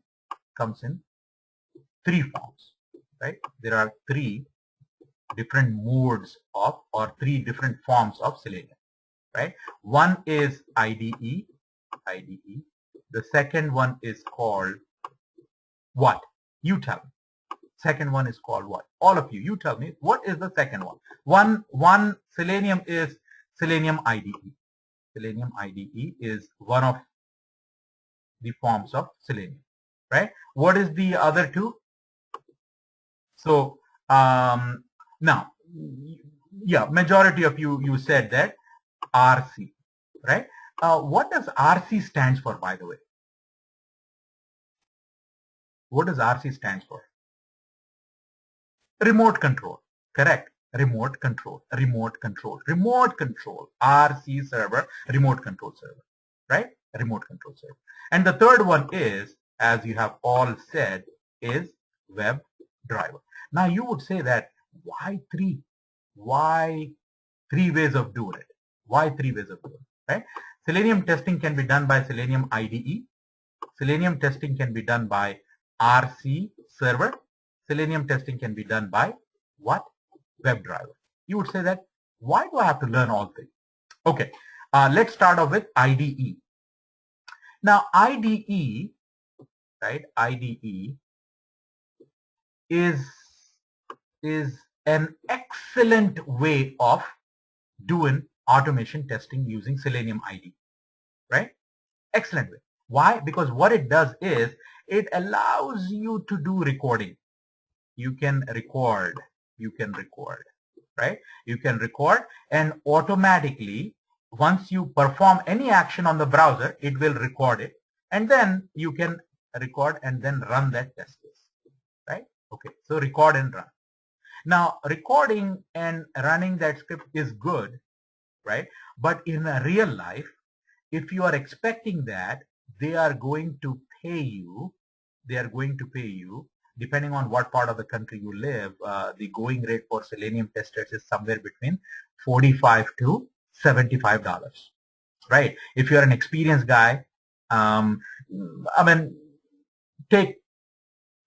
3 forms, right? There are 3 different modes of, or 3 different forms of Selenium, right? One is IDE. The second one is called what? You tell me. Second one is called what? All of you, you tell me, what is the second one? One Selenium is Selenium IDE. Selenium IDE is one of the forms of Selenium, right? What is the other 2? So now, yeah, majority of you said that RC, right? What does RC stands for, by the way? What does RC stands for? Remote control. Correct. Remote control. Remote control. Remote control. RC server. Remote control server. Right? Remote control server. And the third one is, as you have all said, is WebDriver. Now you would say that why three? Why three ways of doing it? Why three ways of doing it? Right? Selenium testing can be done by Selenium IDE. Selenium testing can be done by RC server. Selenium testing can be done by what? WebDriver. You would say that, why do I have to learn all three? Okay, let's start off with IDE. Now IDE, right? IDE is an excellent way of doing automation testing using Selenium IDE, right? Excellent way. Why? Because what it does is it allows you to do recording. You can record, right? You can record, and automatically once you perform any action on the browser, it will record it, and then you can record and then run that test case, right? Okay, so record and run. Now recording and running that script is good, right? But in real life, if you are expecting that they are going to pay you, depending on what part of the country you live, the going rate for Selenium testers is somewhere between $45 to $75, right? If you're an experienced guy, I mean, take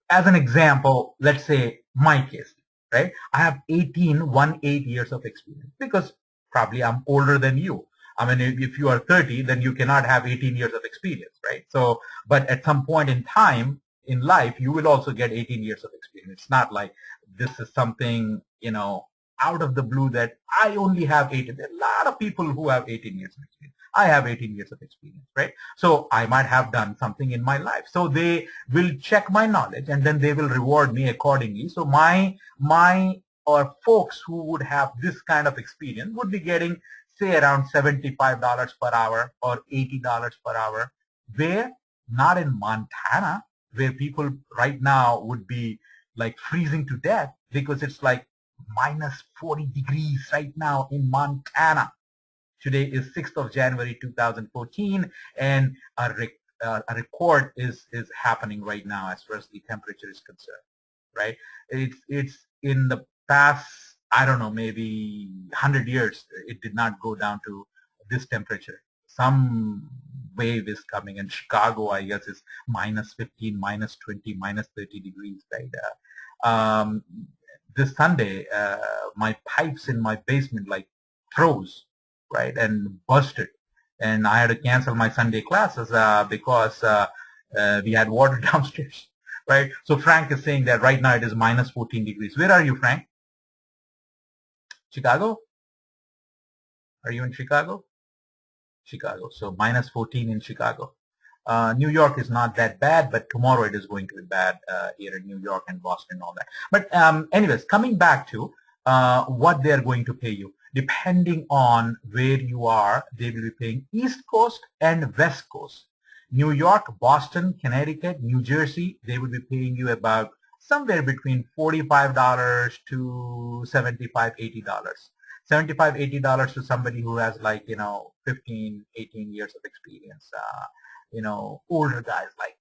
as an example, let's say my case, right? I have 18 years of experience, because probably I'm older than you. I mean, if you are 30, then you cannot have 18 years of experience, right? So, but at some point in time in life, you will also get 18 years of experience. It's not like this is something, out of the blue that I only have 18. There are a lot of people who have 18 years of experience. I have 18 years of experience, right? So I might have done something in my life. So they will check my knowledge, and then they will reward me accordingly. So my or folks who would have this kind of experience would be getting, say, around $75 per hour or $80 per hour, where not in Montana, where people right now would be like freezing to death because it's like minus 40 degrees right now in Montana. Today is 6th of January 2014, and a record is happening right now as far as the temperature is concerned, right? It's in the past, I don't know, maybe 100 years, it did not go down to this temperature. Some wave is coming, and Chicago, I guess, is minus 15, minus 20, minus 30 degrees, right? This Sunday, my pipes in my basement like froze, right, and busted, and I had to cancel my Sunday classes because we had water downstairs, right? So Frank is saying that right now it is minus 14 degrees. Where are you, Frank? Chicago? Are you in Chicago? Chicago. So minus 14 in Chicago. New York is not that bad, but tomorrow it is going to be bad here in New York and Boston and all that. But anyways, coming back to what they are going to pay you. Depending on where you are, they will be paying East Coast and West Coast. New York, Boston, Connecticut, New Jersey, they will be paying you about somewhere between $45 to $75, $80. $75, $80 to somebody who has, like, 15, 18 years of experience. Older guys like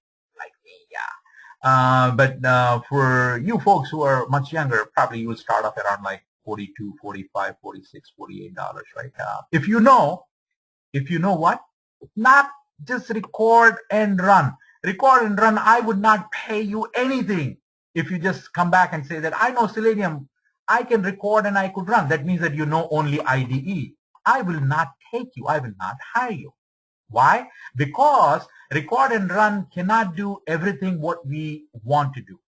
me, yeah. But for you folks who are much younger, probably you will start off around like $42, $45, $46, $48, right? If you know what, not just record and run. Record and run, I would not pay you anything if you just come back and say that I know Selenium, I can record and I could run. That means that you know only IDE. I will not take you. I will not hire you. Why? Because record and run cannot do everything what we want to do.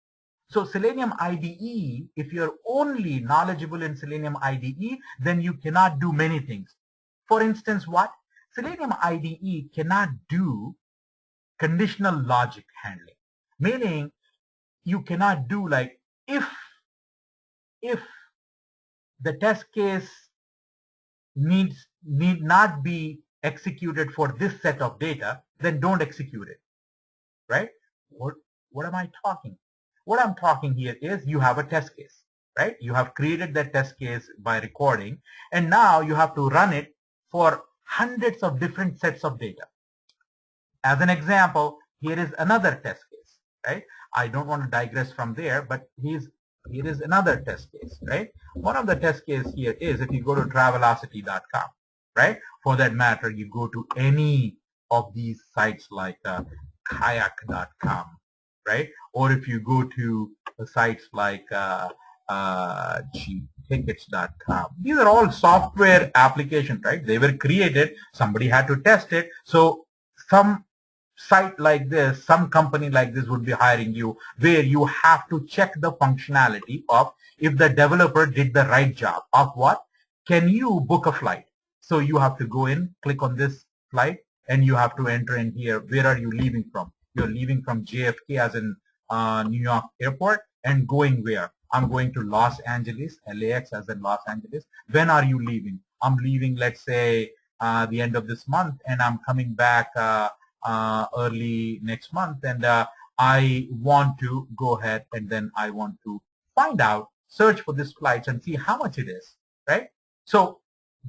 So Selenium IDE, if you're only knowledgeable in Selenium IDE, then you cannot do many things. For instance, what? Selenium IDE cannot do conditional logic handling, meaning you cannot do like if the test case need not be executed for this set of data, then don't execute it, right? What am I talking? What I'm talking here is you have a test case, right? You have created that test case by recording, and now you have to run it for hundreds of different sets of data. As an example, here is another test case, right? I don't want to digress from there, but here is another test case, right? One of the test cases here is if you go to travelocity.com, right? For that matter, you go to any of these sites like kayak.com, right? Or if you go to sites like tickets.com. These are all software applications, right? They were created, somebody had to test it. So some site like this, some company like this would be hiring you, where you have to check the functionality of if the developer did the right job of what? Can you book a flight? So you have to go in, click on this flight, and you have to enter in here, where are you leaving from? You're leaving from JFK as in New York airport, and going where? I'm going to Los Angeles, LAX as in Los Angeles. When are you leaving? I'm leaving, let's say, the end of this month, and I'm coming back early next month, and I want to go ahead and then I want to find out, search for this flights and see how much it is, right? So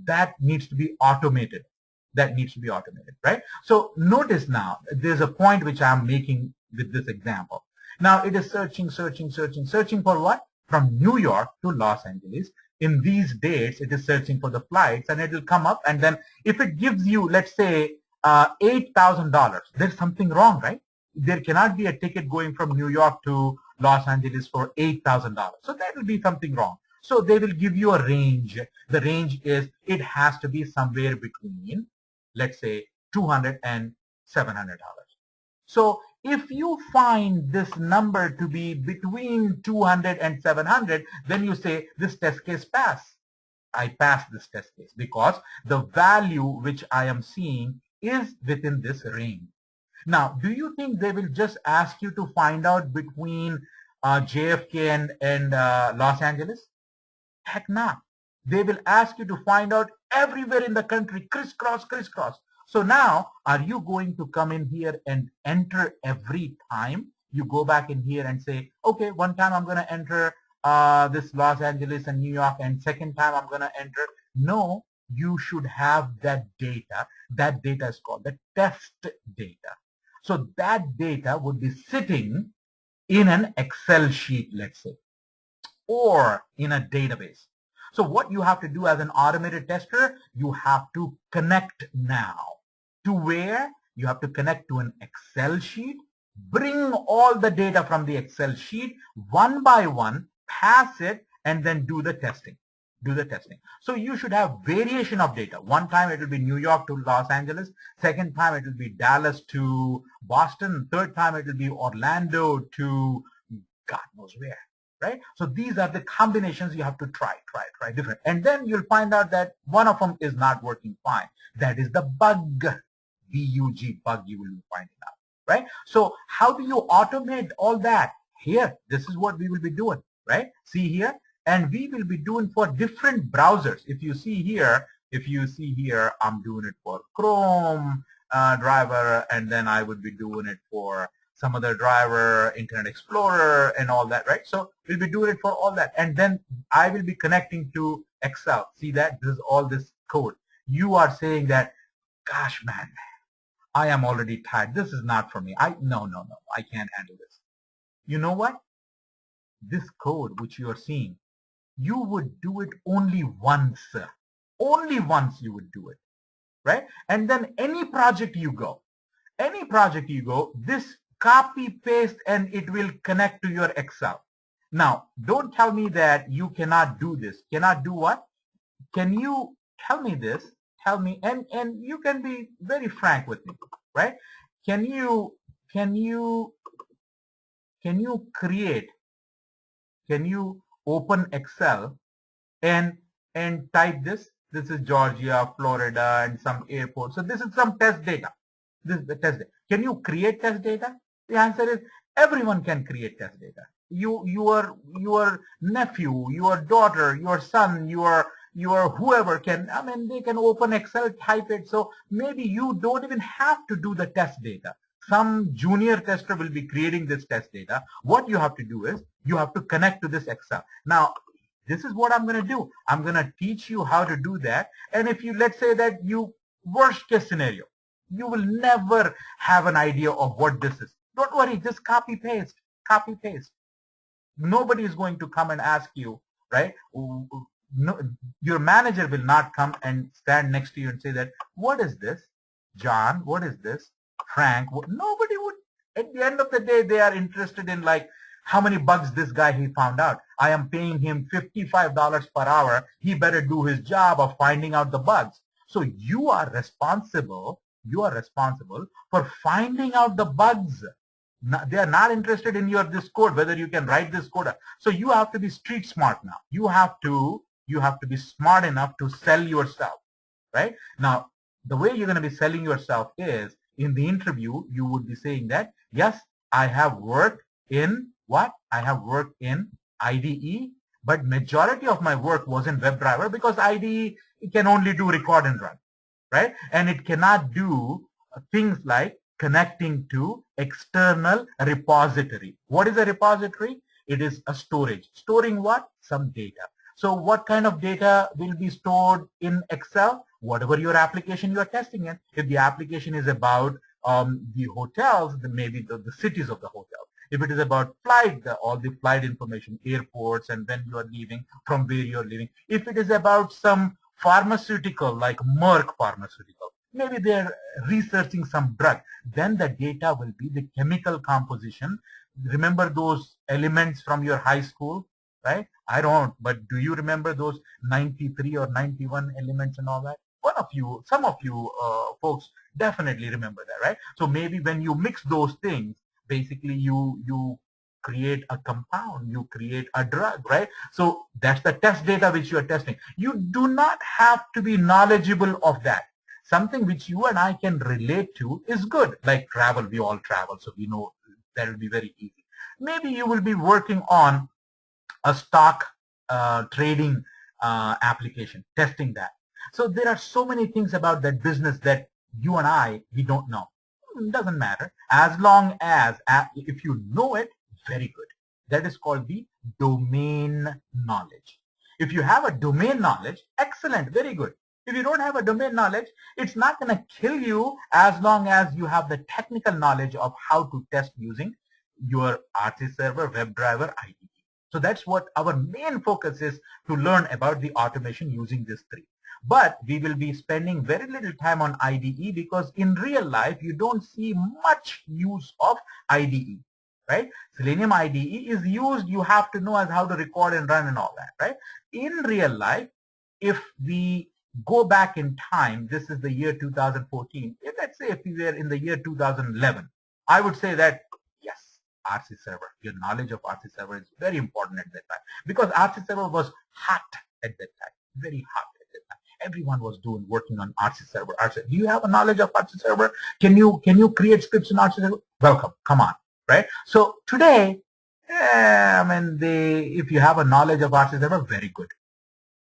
that needs to be automated. That needs to be automated, right? So notice now, there's a point which I'm making with this example. Now it is searching for what? From New York to Los Angeles. In these dates, it is searching for the flights, and it will come up, and then if it gives you, let's say, $8,000, there's something wrong, right? There cannot be a ticket going from New York to Los Angeles for $8,000. So that will be something wrong. So they will give you a range. The range is, it has to be somewhere between, let's say, $200 and $700. So if you find this number to be between 200 and 700, then you say this test case pass. I passed this test case because the value which I am seeing is within this range. Now, do you think they will just ask you to find out between JFK and Los Angeles? Heck not. They will ask you to find out everywhere in the country, crisscross. So now, are you going to come in here and enter every time? You go back in here and say, okay, one time I'm going to enter this Los Angeles and New York, and second time I'm going to enter. No, you should have that data. That data is called the test data. So that data would be sitting in an Excel sheet, let's say, or in a database. So what you have to do as an automated tester, you have to connect now to where? You have to connect to an Excel sheet, bring all the data from the Excel sheet one by one, pass it, and then do the testing. So you should have variation of data. One time it will be New York to Los Angeles. Second time it will be Dallas to Boston. Third time it will be Orlando to God knows where, right? So these are the combinations you have to try different. And then you'll find out that one of them is not working fine. That is the bug, B-U-G, bug you will be finding out, right? So how do you automate all that? Here, this is what we will be doing, right? See here, and we will be doing for different browsers. If you see here, I'm doing it for Chrome driver, and then I would be doing it for some other driver, Internet Explorer, and all that, right? So we'll be doing it for all that, and then I will be connecting to Excel. See that? This is all this code. You are saying that, gosh, man, I am already tired. This is not for me. No, I can't handle this. You know what? This code which you are seeing, you would do it only once. Only once you would do it, right? And then any project you go, this copy paste and it will connect to your Excel. Now, don't tell me that you cannot do this. Cannot do what? Can you tell me this? Tell me, and you can be very frank with me, right? Can you open Excel and type this? This is Georgia, Florida, and some airport. So this is some test data. This is the test data. Can you create test data? The answer is everyone can create test data. Your nephew, your daughter, your son, your whoever can, I mean, they can open Excel, type it. So maybe you don't even have to do the test data. some junior tester will be creating this test data. What you have to do is you have to connect to this Excel. Now, this is what I'm going to do. I'm going to teach you how to do that. And if you, let's say that you, worst case scenario, you will never have an idea of what this is. Don't worry, just copy paste, copy paste. Nobody is going to come and ask you, right? No, your manager will not come and stand next to you and say that, what is this? John, what is this? Frank, nobody would. At the end of the day, they are interested in like how many bugs this guy he found out. I am paying him $55 per hour. He better do his job of finding out the bugs. So you are responsible for finding out the bugs. They are not interested in this code, whether you can write this code. So you have to be street smart now. You have to be smart enough to sell yourself, right? Now, the way you're going to be selling yourself is in the interview, you would be saying that, yes, I have worked in what? I have worked in IDE, but majority of my work was in WebDriver because IDE can only do record and run, right? And it cannot do things like connecting to external repository. What is a repository? It is a storage. Storing what? Some data. So what kind of data will be stored in Excel? Whatever your application you are testing in. If the application is about the hotels, then maybe the cities of the hotel. If it is about flight, all the flight information, airports, and when you are leaving, from where you are leaving. If it is about some pharmaceutical, like Merck pharmaceutical, maybe they're researching some drug, then the data will be the chemical composition. Remember those elements from your high school, right? I don't, but do you remember those 93 or 91 elements and all that? Some of you folks definitely remember that, right? So maybe when you mix those things, basically you create a compound, you create a drug, right? So that's the test data which you are testing. You do not have to be knowledgeable of that. Something which you and I can relate to is good, like travel. We all travel, so we know that will be very easy. Maybe you will be working on a stock trading application, testing that. So there are so many things about that business that you and we don't know. It doesn't matter. As long as, if you know it, very good. That is called the domain knowledge. If you have a domain knowledge, excellent, very good. If you don't have a domain knowledge, it's not going to kill you as long as you have the technical knowledge of how to test using your RC server, WebDriver, IDE. So that's what our main focus is, to learn about the automation using these three. But we will be spending very little time on IDE because in real life, you don't see much use of IDE, right? Selenium IDE is used, you have to know as how to record and run and all that, right? In real life, if we go back in time, this is the year 2014. Let's say if we were in the year 2011, I would say that, yes, RC server, your knowledge of RC server is very important at that time because RC server was hot at that time, very hot at that time. Everyone was working on RC server. Do you have a knowledge of RC server? Can you create scripts in RC server? Welcome, come on, right? So today, if you have a knowledge of RC server, very good.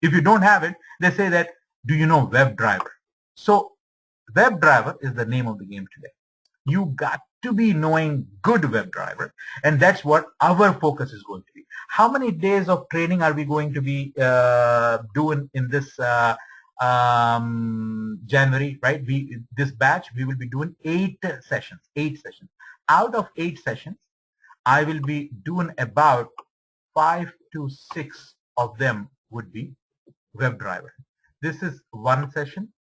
If you don't have it, they say that, do you know WebDriver? So WebDriver is the name of the game today. You got to be knowing good WebDriver, and that's what our focus is going to be. How many days of training are we going to be doing in this January, right? This batch, we will be doing 8 sessions. Out of 8 sessions, I will be doing about 5 to 6 of them would be WebDriver. This is one session,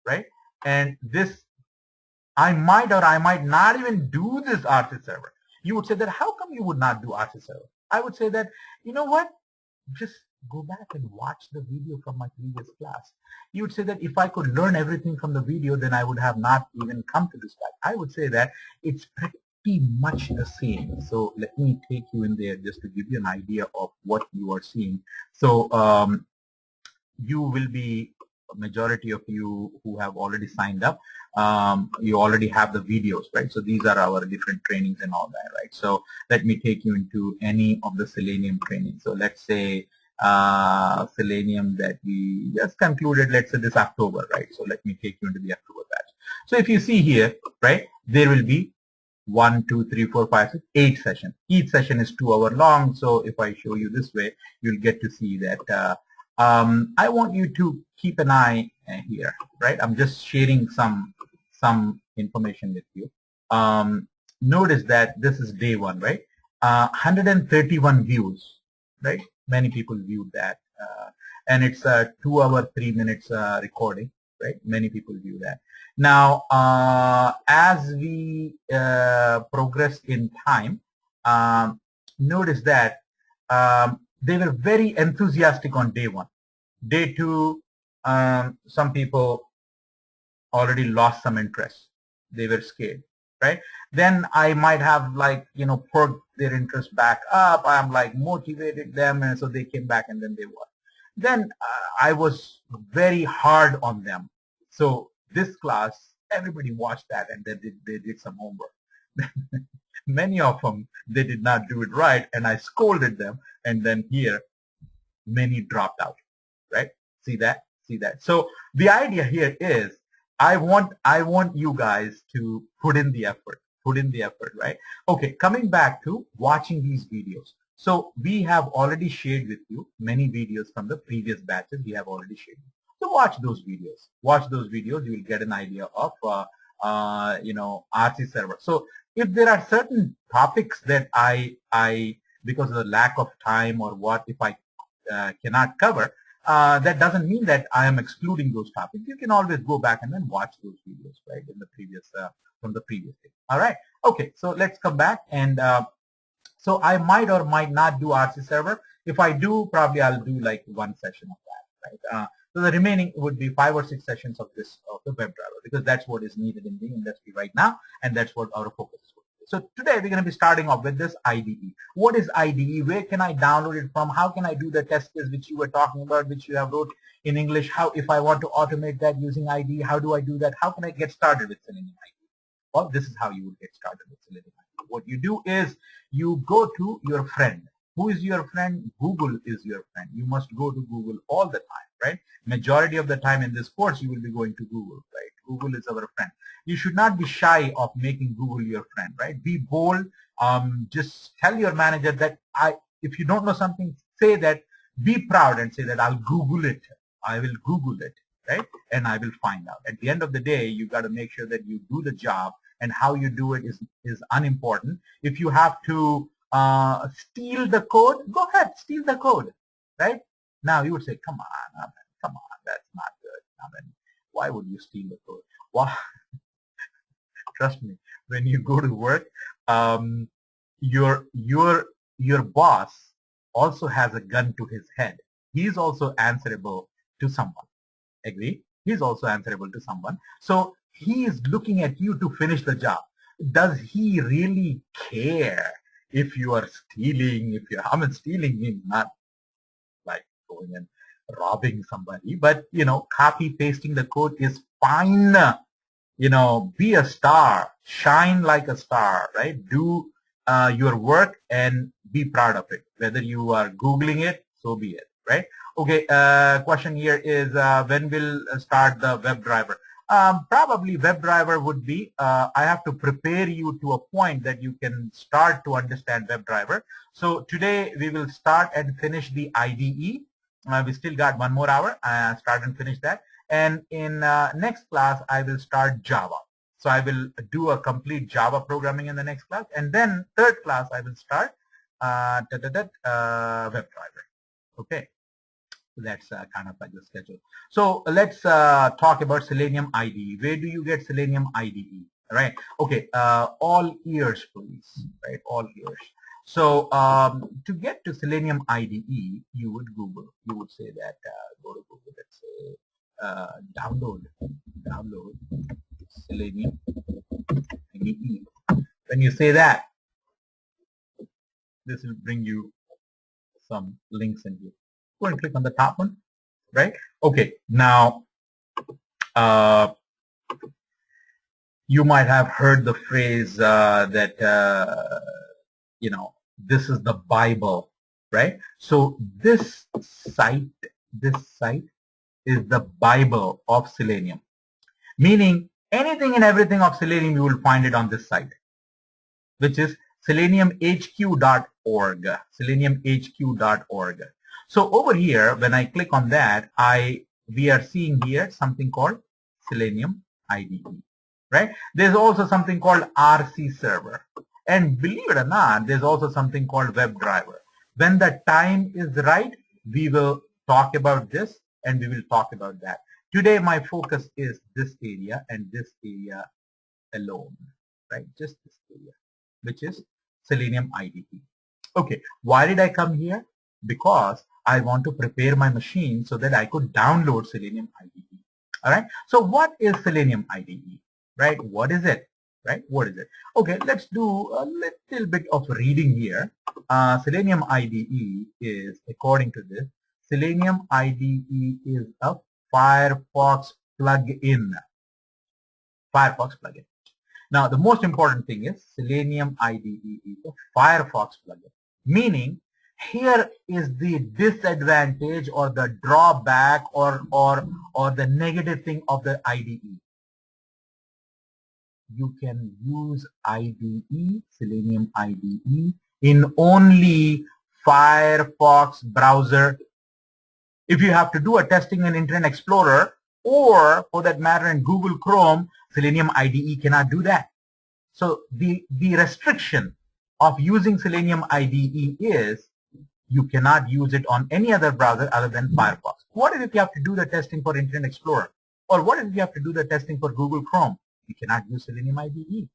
right? And this, I might or I might not even do this RC server. You would say that, how come you would not do RC server? I would say that, you know what? Just go back and watch the video from my previous class. You would say that if I could learn everything from the video, then I would have not even come to this class. I would say that it's pretty much the same. So let me take you in there just to give you an idea of what you are seeing. So you will be, a majority of you who have already signed up, you already have the videos, right? So these are our different trainings and all that, right? So let me take you into any of the Selenium trainings. So let's say Selenium that we just concluded, let's say this October, right? So let me take you into the October batch. So if you see here, right, there will be 1, 2, 3, 4, 5, 6, 8 sessions. Each session is 2 hours long. So if I show you this way, you'll get to see that. I want you to keep an eye here, right? I'm just sharing some information with you. Notice that this is day 1, right? 131 views, right? Many people viewed that, and it's a 2 hour 3 minutes recording, right? Many people view that. Now, as we progress in time, notice that they were very enthusiastic on day 1. Day 2, some people already lost some interest. They were scared, right? Then I might have perked their interest back up. I'm motivated them, and so they came back, and then they won. Then I was very hard on them. So this class, everybody watched that, and they did some homework. Many of them, they did not do it right, and I scolded them, and then here, many dropped out, right? See that? See that? So the idea here is, I want you guys to put in the effort, right? Okay, coming back to watching these videos. So we have already shared with you many videos from the previous batches. We have already shared. So watch those videos. Watch those videos. You will get an idea of RC server. So if there are certain topics that I because of the lack of time or what, if I cannot cover, that doesn't mean that I am excluding those topics. You can always go back and then watch those videos, right, in the previous from the previous day. All right. Okay. So let's come back, and so I might or might not do RC server. If I do, probably I'll do like 1 session of that, right? So the remaining would be 5 or 6 sessions of the WebDriver, because that's what is needed in the industry right now, and that's what our focus is. So today we're going to be starting off with this IDE. What is IDE? Where can I download it from? How can I do the test case which you were talking about, which you have wrote in English? How, if I want to automate that using IDE, how do I do that? How can I get started with Selenium IDE? Well, this is how you would get started with Selenium IDE. What you do is you go to your friend. Who is your friend? Google is your friend. You must go to Google all the time, right? Majority of the time in this course, you will be going to Google, right? Google is our friend. You should not be shy of making Google your friend, right? Be bold. Just tell your manager that if you don't know something, say that. Be proud and say that I'll Google it. I will Google it, right? And I will find out. At the end of the day, you got to make sure that you do the job, and how you do it is unimportant. If you have to steal the code, go ahead, steal the code, right? Now you would say, come on, that's not good. Why would you steal the code? Well, trust me, when you go to work, your boss also has a gun to his head. He's also answerable to someone. Agree? He's also answerable to someone. So he is looking at you to finish the job. Does he really care if you are stealing? Stealing means not like going and robbing somebody, but copy pasting the code is fine. Be a star, shine like a star, right? Do your work and be proud of it. Whether you are Googling it, so be it, right? Okay, question here is when will start the WebDriver? Probably WebDriver would be, I have to prepare you to a point that you can start to understand WebDriver. So today we will start and finish the IDE. We still got 1 more hour, start and finish that. And in next class, I will start Java. So I will do a complete Java programming in the next class. And then 3rd class, I will start WebDriver. Okay. That's kind of like the schedule. So let's talk about Selenium IDE. Where do you get Selenium IDE? Right. Okay. All ears, please. Right. All ears. So to get to Selenium IDE, you would Google. You would say that go to Google. Let's say download Selenium IDE. When you say that, this will bring you some links in here. Go and click on the top one, right? Okay, now you might have heard the phrase that this is the Bible, right? So this site is the Bible of Selenium, meaning anything and everything of Selenium you will find it on this site. which is seleniumhq.org. Seleniumhq.org. So over here, when I click on that, we are seeing here something called Selenium IDE, right? There's also something called RC server. And believe it or not, there's also something called WebDriver. When the time is right, we will talk about this and we will talk about that. Today, my focus is this area and this area alone, right? Just this area, which is Selenium IDE. Okay, why did I come here? Because I want to prepare my machine so that I could download Selenium IDE. All right. So what is Selenium IDE? Right? What is it? Right? What is it? Okay, let's do a little bit of reading here. Selenium IDE is, according to this, Selenium IDE is a Firefox plugin. Firefox plugin. Now, the most important thing is Selenium IDE is a Firefox plugin, meaning here is the disadvantage or the drawback or the negative thing of the IDE. You can use IDE, Selenium IDE, in only Firefox browser. If you have to do a testing in Internet Explorer or for that matter in Google Chrome, Selenium IDE cannot do that. So the restriction of using Selenium IDE is you cannot use it on any other browser other than Firefox. What if you have to do the testing for Internet Explorer? Or what if you have to do the testing for Google Chrome? You cannot use Selenium IDE,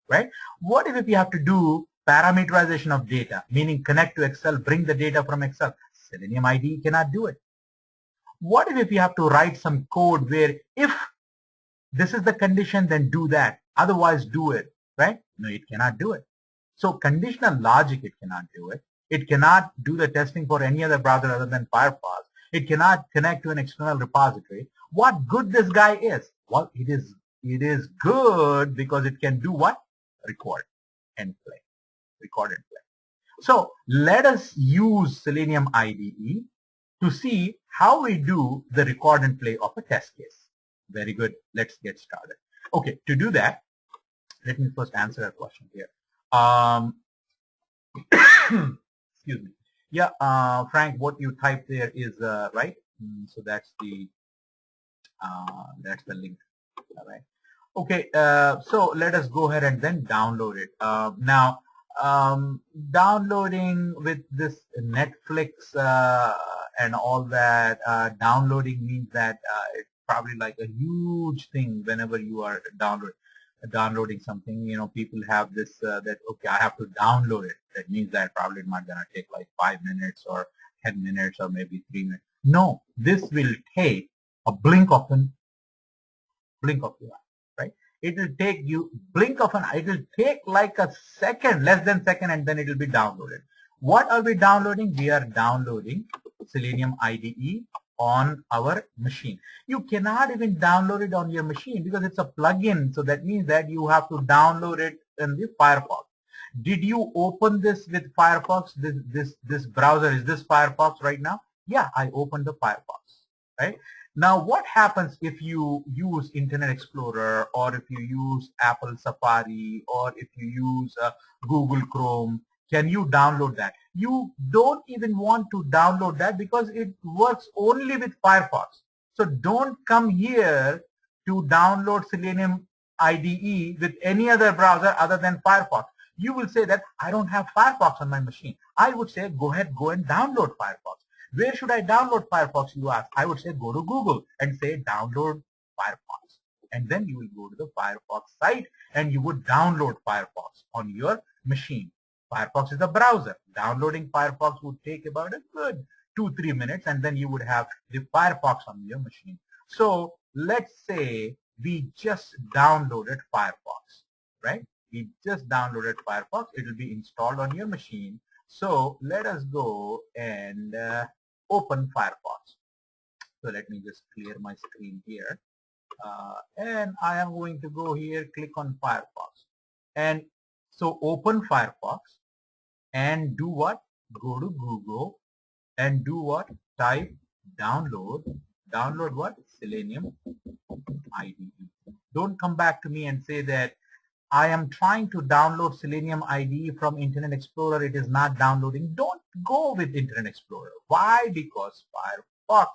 right? What if you have to do parameterization of data, meaning connect to Excel, bring the data from Excel? Selenium IDE cannot do it. What if you have to write some code where if this is the condition, then do that, otherwise do it, right? No, it cannot do it. So conditional logic, it cannot do it. It cannot do the testing for any other browser other than Firefox. It cannot connect to an external repository. What good this guy is? Well, it is good because it can do what? Record and play. Record and play. So let us use Selenium IDE to see how we do the record and play of a test case. Very good. Let's get started. Okay, to do that, let me first answer a question here. Excuse me. Yeah, Frank, what you typed there is right. So that's the link. All right. Okay. So let us go ahead and then download it. Now, downloading with this Netflix and all that, downloading means that it's probably like a huge thing whenever you are downloading something. You know, people have this that okay, I have to download it. That means that probably it's not gonna take like 5 minutes or 10 minutes or maybe 3 minutes. No, this will take a blink of the eye, right? It will take you blink of an eye. It will take like a second, less than second, and then it will be downloaded. What are we downloading? We are downloading Selenium IDE on our machine. You cannot even download it on your machine because it's a plugin. So that means that you have to download it in the Firefox. Did you open this with Firefox? This browser, is this Firefox right now? Yeah, I opened the Firefox, right? Now, what happens if you use Internet Explorer or if you use Apple Safari or if you use Google Chrome? Can you download that? You don't even want to download that because it works only with Firefox. So don't come here to download Selenium IDE with any other browser other than Firefox. You will say that I don't have Firefox on my machine. I would say go ahead, go and download Firefox. Where should I download Firefox, you ask? I would say go to Google and say download Firefox. And then you will go to the Firefox site and you would download Firefox on your machine. Firefox is a browser. Downloading Firefox would take about a good 2-3 minutes and then you would have the Firefox on your machine. So let's say we just downloaded Firefox, right? We just downloaded Firefox. It will be installed on your machine. So let us go and open Firefox. So let me just clear my screen here. And I am going to go here, click on Firefox. And so open Firefox and do what? Go to Google and do what? Type download. Download what? Selenium IDE. Don't come back to me and say that I am trying to download Selenium IDE from Internet Explorer. It is not downloading. Don't go with Internet Explorer. Why? Because Firefox,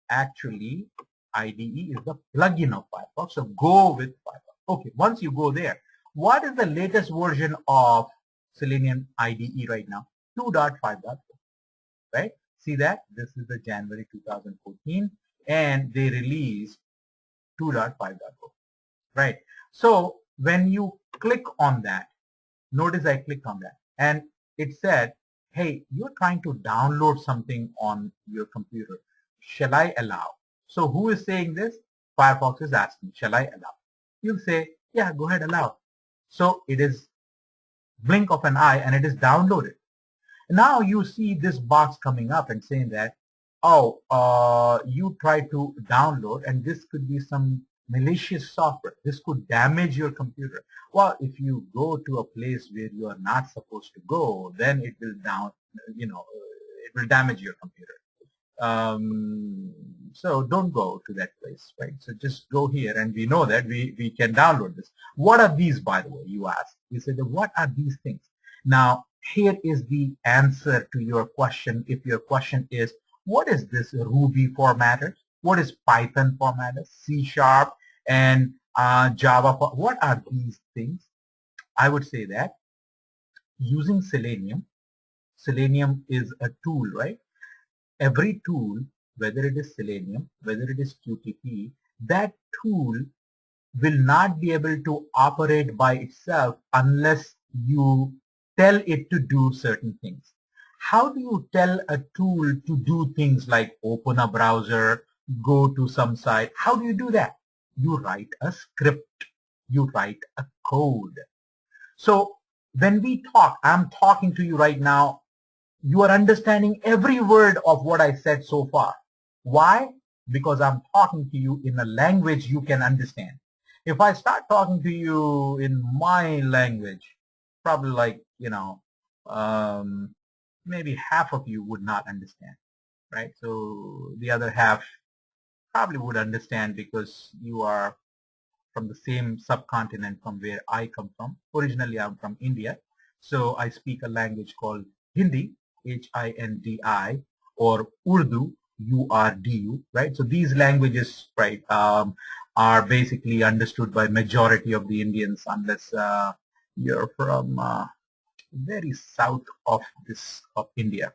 actually, IDE is the plugin of Firefox. So go with Firefox. Okay, once you go there, what is the latest version of Selenium IDE right now? 2.5.4, right? See that? This is the January 2014, and they released 2.5.4, right? So when you click on that, notice I clicked on that, and it said, hey, you're trying to download something on your computer. Shall I allow? So who is saying this? Firefox is asking, shall I allow? You'll say, yeah, go ahead, allow. So it is blink of an eye and it is downloaded. Now you see this box coming up and saying that, oh, you try to download and this could be some malicious software. This could damage your computer. Well, if you go to a place where you are not supposed to go, then it will it will damage your computer. So don't go to that place, right? So just go here, and we know that we can download this. What are these, by the way, you ask? You say, what are these things? Now, here is the answer to your question. If your question is, what is this Ruby formatter? What is Python formatter? C# and Java? What are these things? I would say that using Selenium, Selenium is a tool, right? Every tool, whether it is Selenium, whether it is QTP, that tool will not be able to operate by itself unless you tell it to do certain things. How do you tell a tool to do things like open a browser, go to some site? How do you do that? You write a script. You write a code. So when we talk, I'm talking to you right now, you are understanding every word of what I said so far. Why? Because I'm talking to you in a language you can understand. If I start talking to you in my language, probably like, maybe half of you would not understand, right? So the other half probably would understand because you are from the same subcontinent from where I come from. Originally, I'm from India. So I speak a language called Hindi, Hindi, or Urdu, Urdu, right? So these languages, right, are basically understood by majority of the Indians, unless you're from very south of India.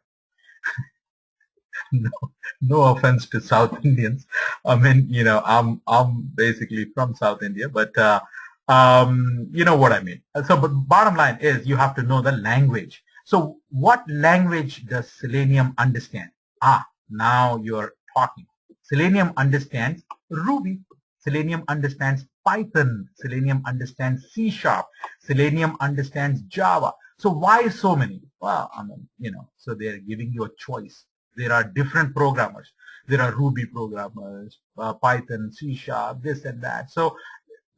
No offense to South Indians. I mean, I'm basically from South India, but you know what I mean. So, but bottom line is you have to know the language. So what language does Selenium understand? Now you're talking. Selenium understands Ruby. Selenium understands Python. Selenium understands C#. Selenium understands Java. So why so many? Well, I mean, so they're giving you a choice. There are different programmers. There are Ruby programmers, Python, C#, this and that. So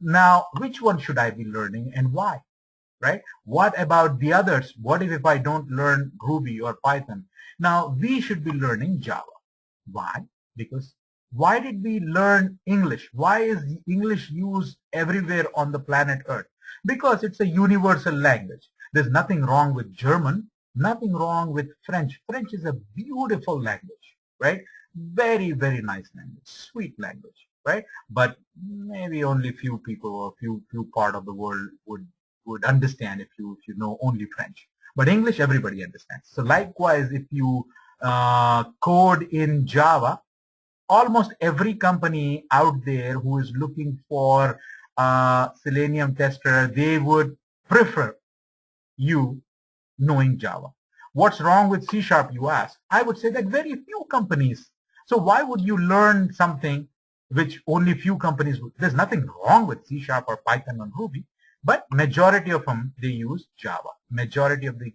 now, which one should I be learning and why? Right? What about the others? What if I don't learn Ruby or Python? Now, we should be learning Java. Why? Because why did we learn English? Why is English used everywhere on the planet Earth? Because it's a universal language. There's nothing wrong with German, nothing wrong with French. French is a beautiful language, right? Very, very nice language, sweet language, right? But maybe only few people or few part of the world would understand if you know only French. But English, everybody understands. So likewise, if you code in Java, almost every company out there who is looking for Selenium tester, they would prefer you knowing Java. What's wrong with C#, you ask? I would say that very few companies. So why would you learn something which only few companies would? There's nothing wrong with C# or Python or Ruby, but majority of them, they use Java. Majority of the,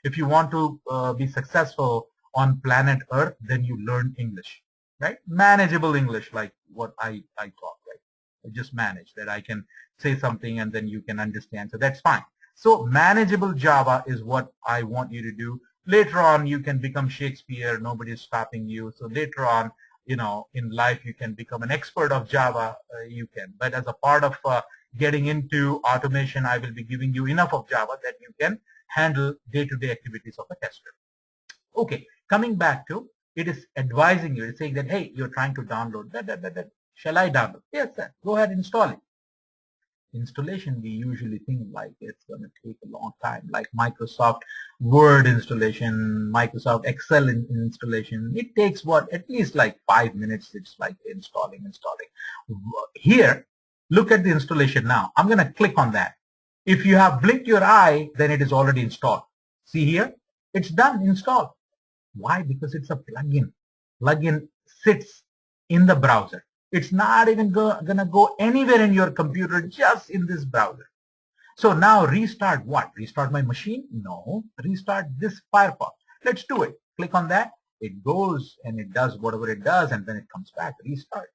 if you want to be successful on planet Earth, then you learn English, right? Manageable English, like what I talk, right? Just manage that. I can say something and then you can understand. So that's fine. So manageable Java is what I want you to do. Later on, you can become Shakespeare. Nobody's stopping you. So later on, in life, you can become an expert of Java. You can. But as a part of getting into automation, I will be giving you enough of Java that you can handle day-to-day activities of a tester. Okay, coming back to, it is advising you, it's saying that, hey, you're trying to download that. Shall I download? Yes, sir. Go ahead, install it. Installation, we usually think like it's going to take a long time, like Microsoft Word installation, Microsoft Excel installation. It takes what, at least like 5 minutes. It's like installing. Here, look at the installation now. I'm going to click on that. If you have blinked your eye, then it is already installed. See here, it's done, installed. Why? Because it's a plugin. Plugin sits in the browser. It's not even gonna go anywhere in your computer, just in this browser. So now restart what? Restart my machine? No. Restart this Firefox. Let's do it. Click on that. It goes and it does whatever it does, and then it comes back. Restart.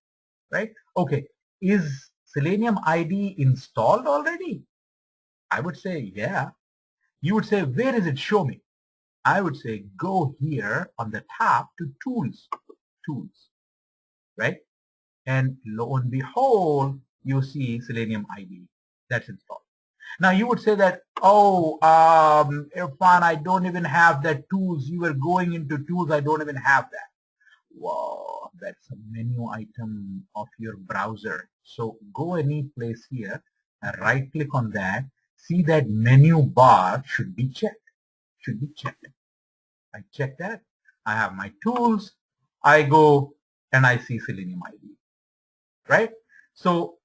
Right? Okay. Is Selenium IDE installed already? I would say yeah. You would say, where is it? Show me. I would say go here on the top to tools. Right? And lo and behold, you see Selenium IDE. That's installed. Now you would say that, oh, Irfan, I don't even have that tools. You were going into tools. I don't even have that. Whoa, that's a menu item of your browser. So go any place here and right click on that. See that menu bar should be checked. I check that. I have my tools. I go and I see Selenium IDE. Right? So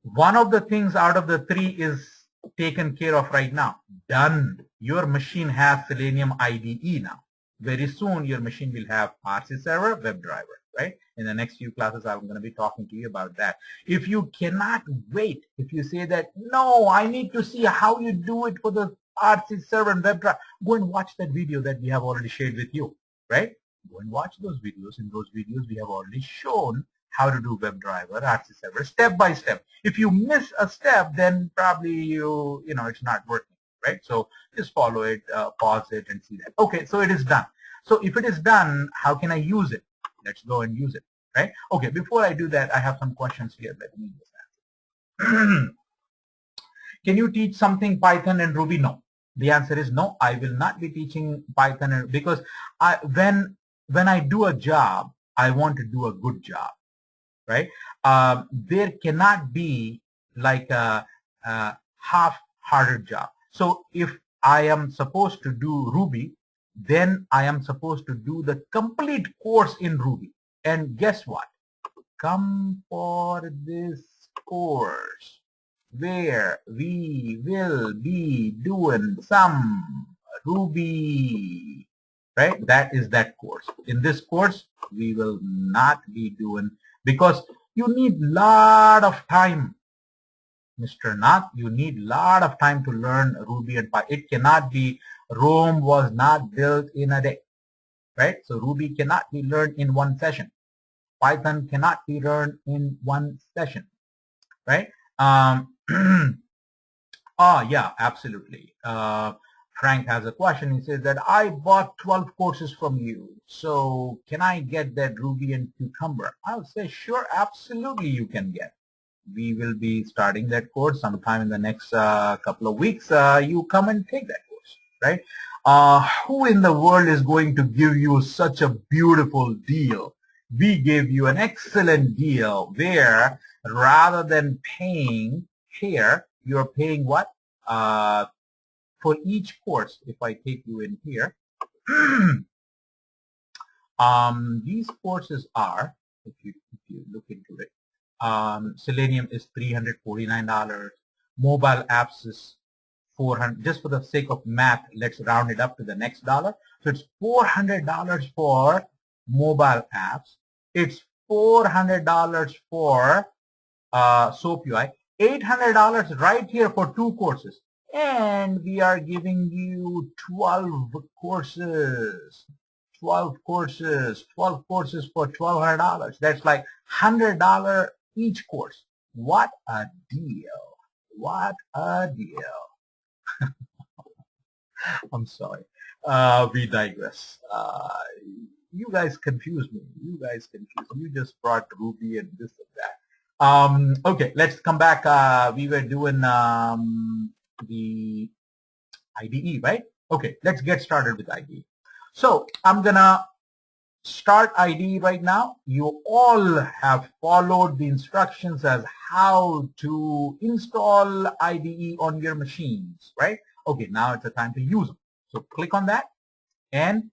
one of the things out of the three is taken care of right now. Done. Your machine has Selenium IDE now. Very soon your machine will have RC Server, WebDriver. Right? In the next few classes I'm going to be talking to you about that. If you cannot wait, if you say that, no, I need to see how you do it for the RC Server and WebDriver, go and watch that video that we have already shared with you. Right? Go and watch those videos. In those videos we have already shown how to do WebDriver, RC Server, step by step. If you miss a step, then probably you know, it's not working, right? So just follow it, pause it, and see that. Okay, so it is done. So if it is done, how can I use it? Let's go and use it, right? Okay, before I do that, I have some questions here. Let me just answer. Can you teach something Python and Ruby? No. The answer is no. I will not be teaching Python and, because when I do a job, I want to do a good job. Right? There cannot be like a half-hearted job. So if I am supposed to do Ruby, then I am supposed to do the complete course in Ruby. And guess what? Come for this course where we will be doing some Ruby. Right? That is that course. In this course, we will not be doing, because you need lot of time, Mr. Nath. You need lot of time to learn Ruby and Python. It cannot be, Rome was not built in a day, right? So Ruby cannot be learned in one session. Python cannot be learned in one session, right? Yeah, absolutely. Frank has a question. He says that I bought 12 courses from you. So can I get that Ruby and Cucumber? I'll say sure, absolutely you can get. We will be starting that course sometime in the next couple of weeks. You come and take that course, right? Who in the world is going to give you such a beautiful deal? We gave you an excellent deal where rather than paying here, you're paying what? For each course, if I take you in here, these courses are, if you look into it, Selenium is $349, mobile apps is $400. Just for the sake of math, let's round it up to the next dollar. So it's $400 for mobile apps. It's $400 for SOAP UI. $800 right here for 2 courses. And we are giving you 12 courses. 12 courses for $1,200. That's like $100 each course. What a deal. What a deal. I'm sorry. We digress. You guys confused me. You just brought Ruby and this and that. Okay, let's come back. We were doing the IDE, right? Okay, let's get started with IDE. So I'm gonna start IDE right now. You all have followed the instructions as how to install IDE on your machines, right? Okay, now it's the time to use them. So click on that and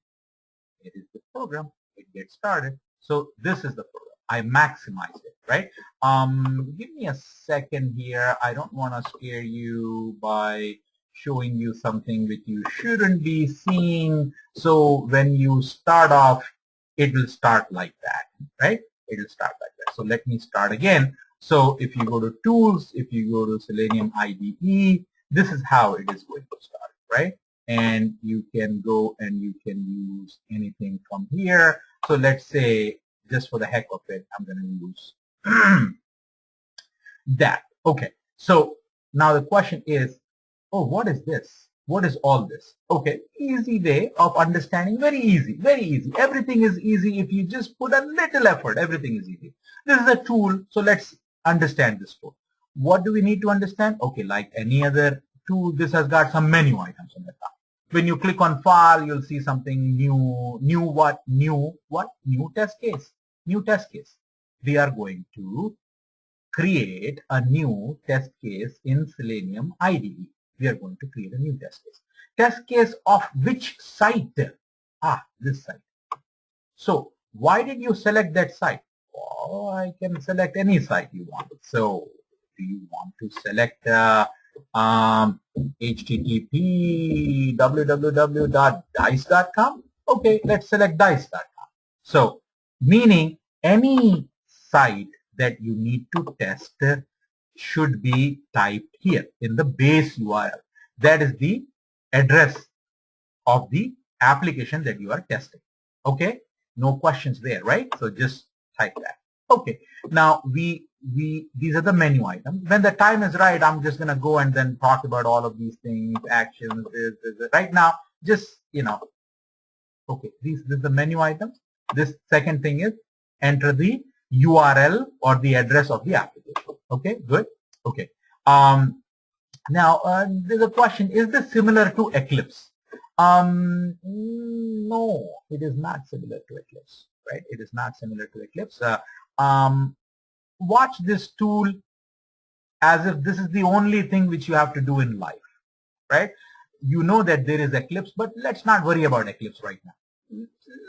it is the program. It gets started. So this is the program. I maximized it, right? Give me a second here. I don't want to scare you by showing you something which you shouldn't be seeing. So when you start off, it will start like that, right? It will start like that. So let me start again. So if you go to Tools, if you go to Selenium IDE, this is how it is going to start, right? And you can go and you can use anything from here. So let's say, just for the heck of it, I'm going to use that. Okay. So now the question is, oh, what is this? What is all this? Okay, easy way of understanding, very easy, very easy. Everything is easy if you just put a little effort. Everything is easy. This is a tool, so let's understand this tool. What do we need to understand? Okay, like any other tool, this has got some menu items on the top. When you click on File, you'll see something new. New test case. New test case. We are going to create a new test case in Selenium IDE. We are going to create a new test case. Test case of which site? This site. So why did you select that site? Oh, I can select any site you want. So do you want to select http www.dice.com? Okay, let's select dice.com. So meaning any site that you need to test should be typed here in the base URL. That is the address of the application that you are testing. Okay, no questions there, right? So just type that. Okay, now these are the menu items. When the time is right, I'm just gonna go and then talk about all of these things, actions. Right now, just okay, these are the menu items. This second thing is enter the URL or the address of the application. Okay, good. Okay. Now there's a question: is this similar to Eclipse? No, it is not similar to Eclipse. Right? It is not similar to Eclipse. Watch this tool as if this is the only thing which you have to do in life. Right? You know that there is Eclipse, but let's not worry about Eclipse right now.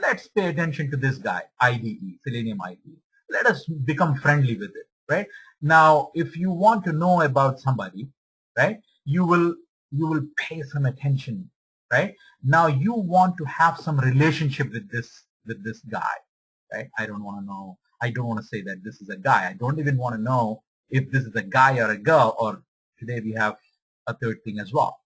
Let's pay attention to this guy, IDE, Selenium IDE. Let us become friendly with it, right? Now, if you want to know about somebody, right, you will pay some attention, right? Now, you want to have some relationship with this guy, right? I don't want to know. I don't want to say that this is a guy. I don't even want to know if this is a guy or a girl, or today we have a third thing as well.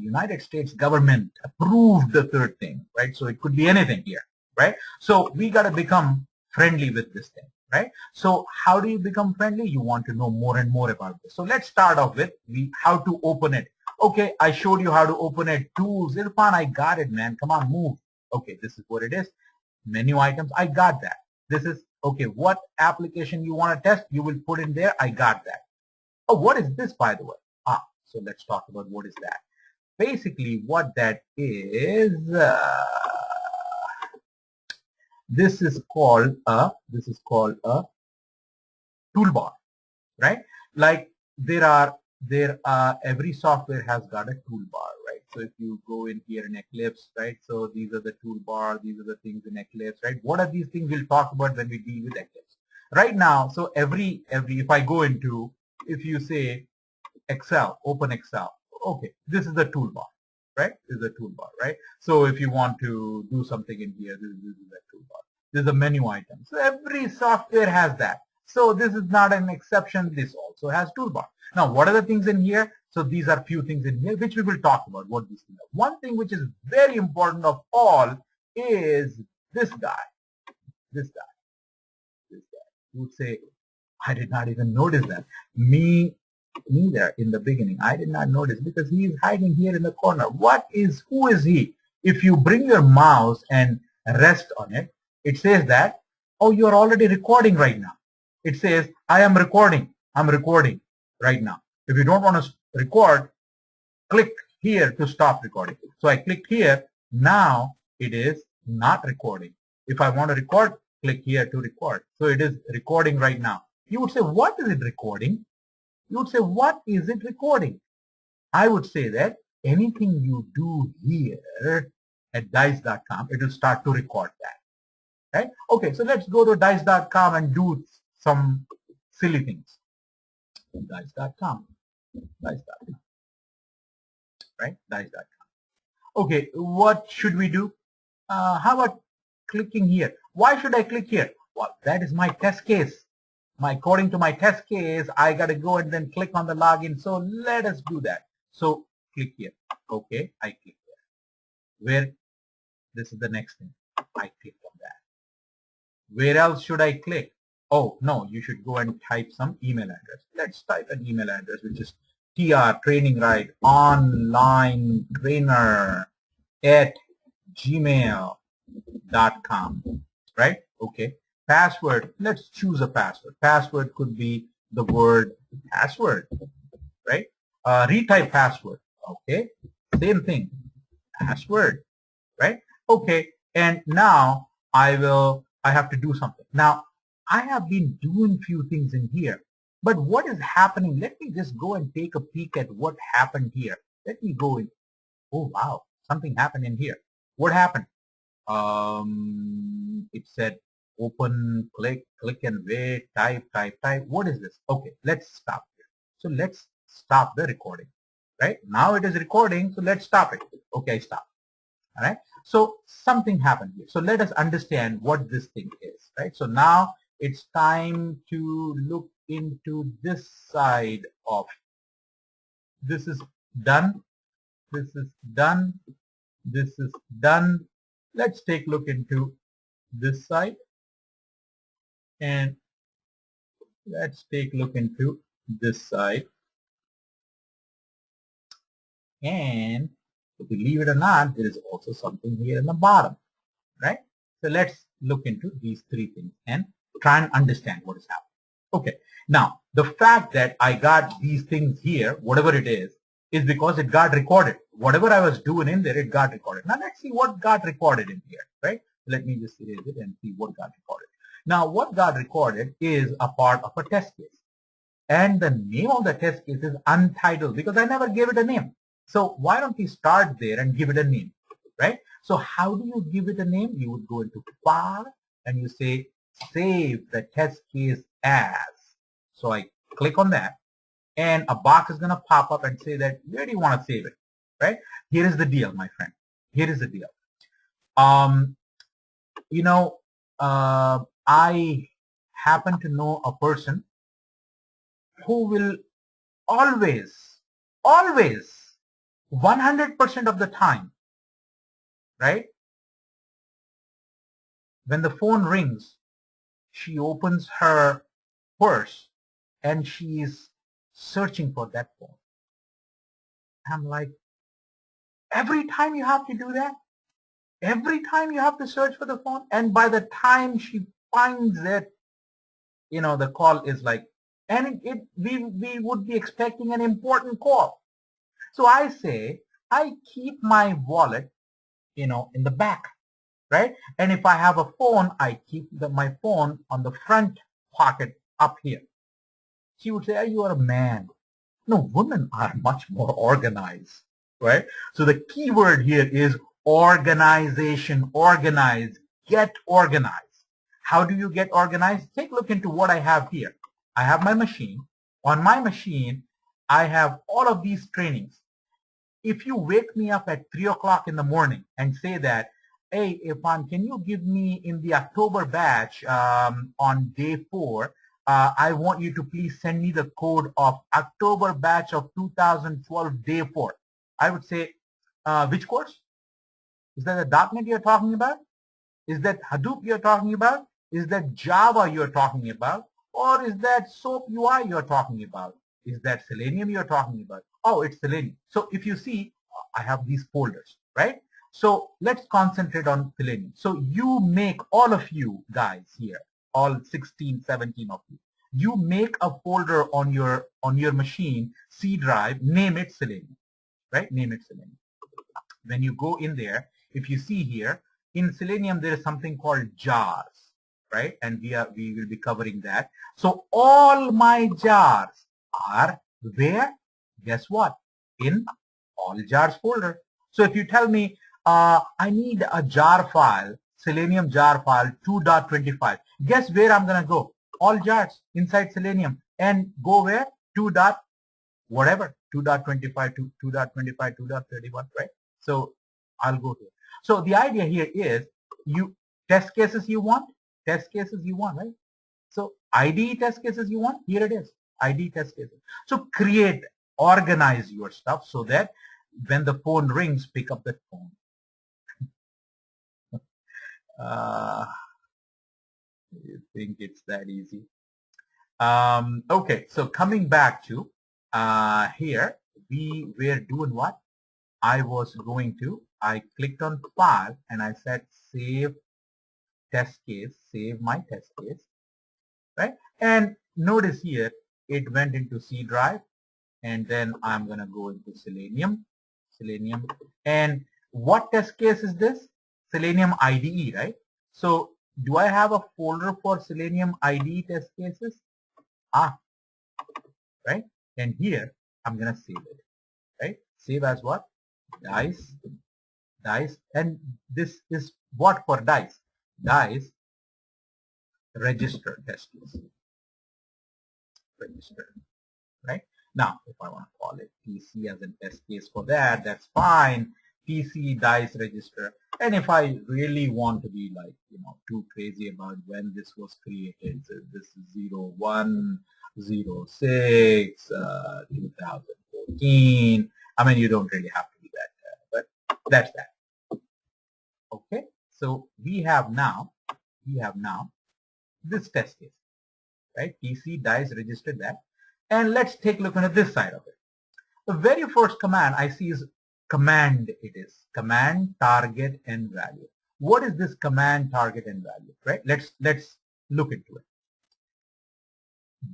United States government approved the third thing, right? So it could be anything here, right? So we got to become friendly with this thing, right? So how do you become friendly? You want to know more and more about this. So let's start off with how to open it. Okay, I showed you how to open it. Tools, Irfan, I got it, man. Come on, move. Okay, this is what it is. Menu items, I got that. This is, okay, what application you want to test, you will put in there. I got that. Oh, what is this, by the way? So let's talk about what is that. Basically, what that is, this is called a toolbar, right? Like every software has got a toolbar, right? So if you go in here in Eclipse, right? So these are the toolbar, these are the things in Eclipse, right? What are these things we'll talk about when we deal with Eclipse? Right now, so if I go into, if you say Excel, open Excel, okay, this is the toolbar, right? This is a toolbar, right? So if you want to do something in here, this is the toolbar. This is a menu item. So every software has that. So this is not an exception. This also has toolbar. Now, what are the things in here? So these are few things in here which we will talk about. What these things are. One thing which is very important of all is this guy. This guy. This guy. You would say, I did not even notice that. Me neither in the beginning. I did not notice because he is hiding here in the corner. Who is he? If you bring your mouse and rest on it, it says that, oh, you're already recording right now. It says, I am recording. I'm recording right now. If you don't want to record, click here to stop recording. So I clicked here. Now it is not recording. If I want to record, click here to record. So it is recording right now. You would say, what is it recording? You would say, what is it recording? I would say that anything you do here at dice.com, it will start to record that. Right? Okay, so let's go to dice.com and do some silly things. Dice.com. Dice.com. Right? Dice.com. Okay, what should we do? How about clicking here? Why should I click here? Well, that is my test case. According to my test case, I got to go and then click on the login. So let us do that. So click here. Okay, I click there. Where? This is the next thing. I click on that. Where else should I click? Oh, no, you should go and type some email address. Let's type an email address, which is TrainingRite online trainer at gmail.com. Right? Okay. Password. Let's choose a password. Password could be the word password. Right? Retype password. Okay. Same thing. Password. Right? Okay. And now I have to do something. Now, I have been doing few things in here. But what is happening? Let me just go and take a peek at what happened here. Let me go in. Oh, wow. Something happened in here. What happened? It said open, click and wait, type. What is this? Okay, let's stop here. So let's stop the recording. Right? Now it is recording, so let's stop it. Okay, stop. All right. So something happened here. So let us understand what this thing is. Right? So now it's time to look into this side of this is done. This is done. This is done. Let's take a look into this side. And let's take a look into this side. And believe it or not, there is also something here in the bottom. Right? So let's look into these three things and try and understand what is happening. Okay. Now, the fact that I got these things here, whatever it is because it got recorded. Whatever I was doing in there, it got recorded. Now, let's see what got recorded in here, right? Let me just erase it and see what got recorded. Now, what got recorded is a part of a test case. And the name of the test case is untitled because I never gave it a name. So why don't we start there and give it a name, right? So how do you give it a name? You would go into File and you say save the test case as. So I click on that and a box is going to pop up and say that where do you want to save it, right? Here is the deal, my friend. Here is the deal. I happen to know a person who will always 100% of the time, right? When the phone rings, she opens her purse and she is searching for that phone. I'm like, every time you have to do that? Every time you have to search for the phone? And by the time she finds it, the call is like, and we would be expecting an important call. So I say, I keep my wallet, in the back, right? And if I have a phone, I keep my phone on the front pocket up here. She would say, you are a man. No, women are much more organized, right? So the key word here is organization, organize, get organized. How do you get organized? Take a look into what I have here. I have my machine. On my machine, I have all of these trainings. If you wake me up at 3 o'clock in the morning and say that, hey, Irfan, can you give me in the October batch on day 4, I want you to please send me the code of October batch of 2012 day 4. I would say, which course? Is that the .NET you're talking about? Is that Hadoop you're talking about? Is that Java you're talking about? Or is that SOAP UI you're talking about? Is that Selenium you're talking about? Oh, it's Selenium. So if you see, I have these folders, right? So let's concentrate on Selenium. So you make, all of you guys here, all 16, 17 of you, you make a folder on your machine, C drive, name it Selenium, right? Name it Selenium. When you go in there, if you see here, in Selenium there is something called jars, right? And we will be covering that. So all my jars are where? Guess what? In all jars folder. So if you tell me I need a jar file, Selenium jar file 2.25, guess where I'm gonna go? All jars inside Selenium, and go where? 2. Whatever, 2.25 to 2.25, 2.31, right? So I'll go here. So the idea here is test cases you want, right? So IDE test cases you want, here it is, IDE test cases. So organize your stuff so that when the phone rings, pick up the phone. You think it's that easy? Okay, so coming back to here, we were doing what? I clicked on file and I said save test case, save my test case, right? And notice here, it went into C drive, and then I'm gonna go into Selenium. And what test case is this? Selenium IDE, right? So do I have a folder for Selenium IDE test cases? Right? And here I'm gonna save it, right? Save as what? Dice, and this is what for dice? Dice register test case. Register, right? Now, if I want to call it TC as a test case for that, that's fine. TC dice register. And if I really want to be like, too crazy about when this was created, so this is 01/06, 2014. I mean, you don't really have to do that, but that's that. Okay, so we have now this test case, right? TC dice registered that. And let's take a look at this side of it. The very first command I see is command. It is command, target, and value. What is this command, target, and value, right? Let's look into it.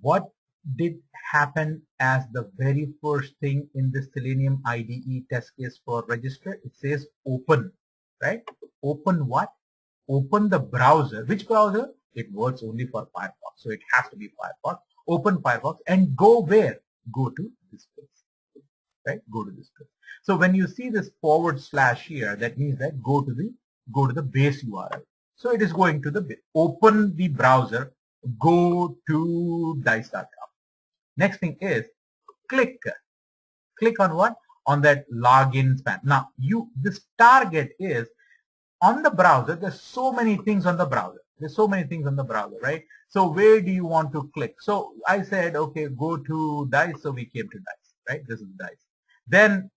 What did happen as the very first thing in the Selenium IDE test case for register? It says open, right? Open what? Open the browser. Which browser? It works only for Firefox, so it has to be Firefox. Open Firefox and go where? Go to this place, right? Go to this place. So when you see this / here, that means that go to the base URL. So it is going to open the browser, go to dice.com. Next thing is click on what? On that login span. Now this target is on the browser. There's so many things on the browser. Right? So where do you want to click? So I said, okay, go to dice. So we came to dice, right? This is dice. Then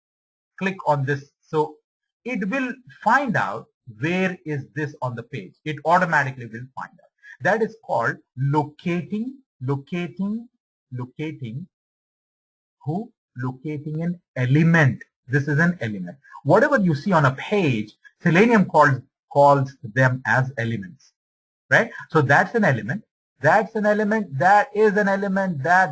click on this. So it will find out where is this on the page. It automatically will find out. That is called locating an element. This is an element. Whatever you see on a page, Selenium calls them as elements, right? So that's an element. That is an element, that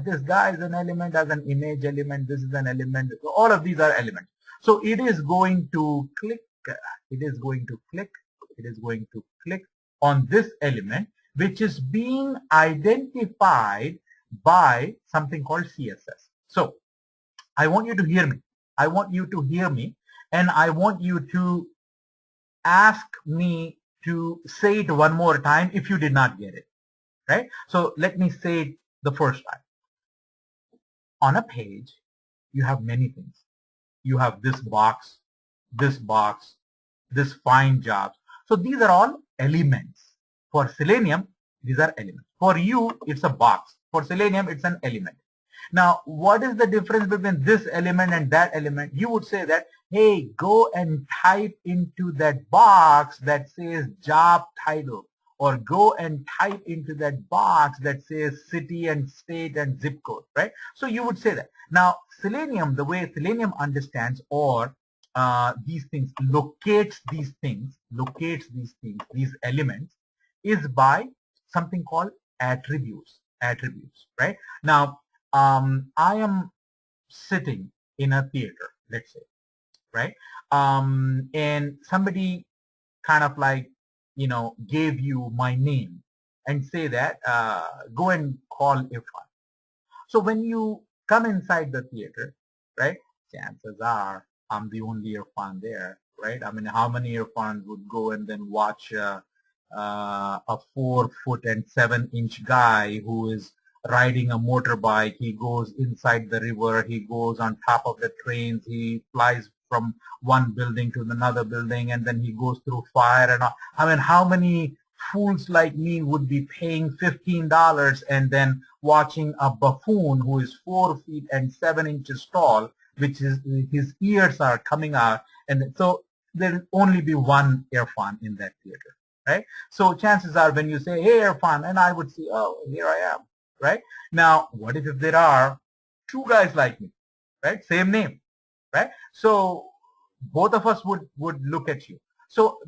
this guy is an element, as an image element, this is an element. So all of these are elements. So it is going to click on this element, which is being identified by something called CSS. So I want you to hear me. And I want you to ask me to say it one more time if you did not get it, right? So let me say it the first time. On a page, you have many things. You have this box, this find jobs. So these are all elements. For Selenium, these are elements. For you, it's a box. For Selenium, it's an element. Now, what is the difference between this element and that element? You would say that, hey, go and type into that box that says job title, or go and type into that box that says city and state and zip code, right? So you would say that. Now, Selenium, the way Selenium understands or these things, locates these elements, is by something called attributes. attributes, right? Now, I am sitting in a theater, let's say, right? And somebody kind of like, gave you my name and say that, go and call Irfan. So when you come inside the theater, right, chances are I'm the only Irfan there, right? I mean, how many Irfans would go and then watch a 4'7" guy who is riding a motorbike? He goes inside the river, he goes on top of the trains, he flies from one building to another building, and then he goes through fire and all. I mean, how many fools like me would be paying $15 and then watching a buffoon who is 4'7" tall, which is his ears are coming out, and so there'll only be one Irfan in that theater, right? So chances are when you say, hey Irfan, and I would say, oh, here I am, right? Now, what if there are two guys like me, right? Same name, right? So both of us would look at you. So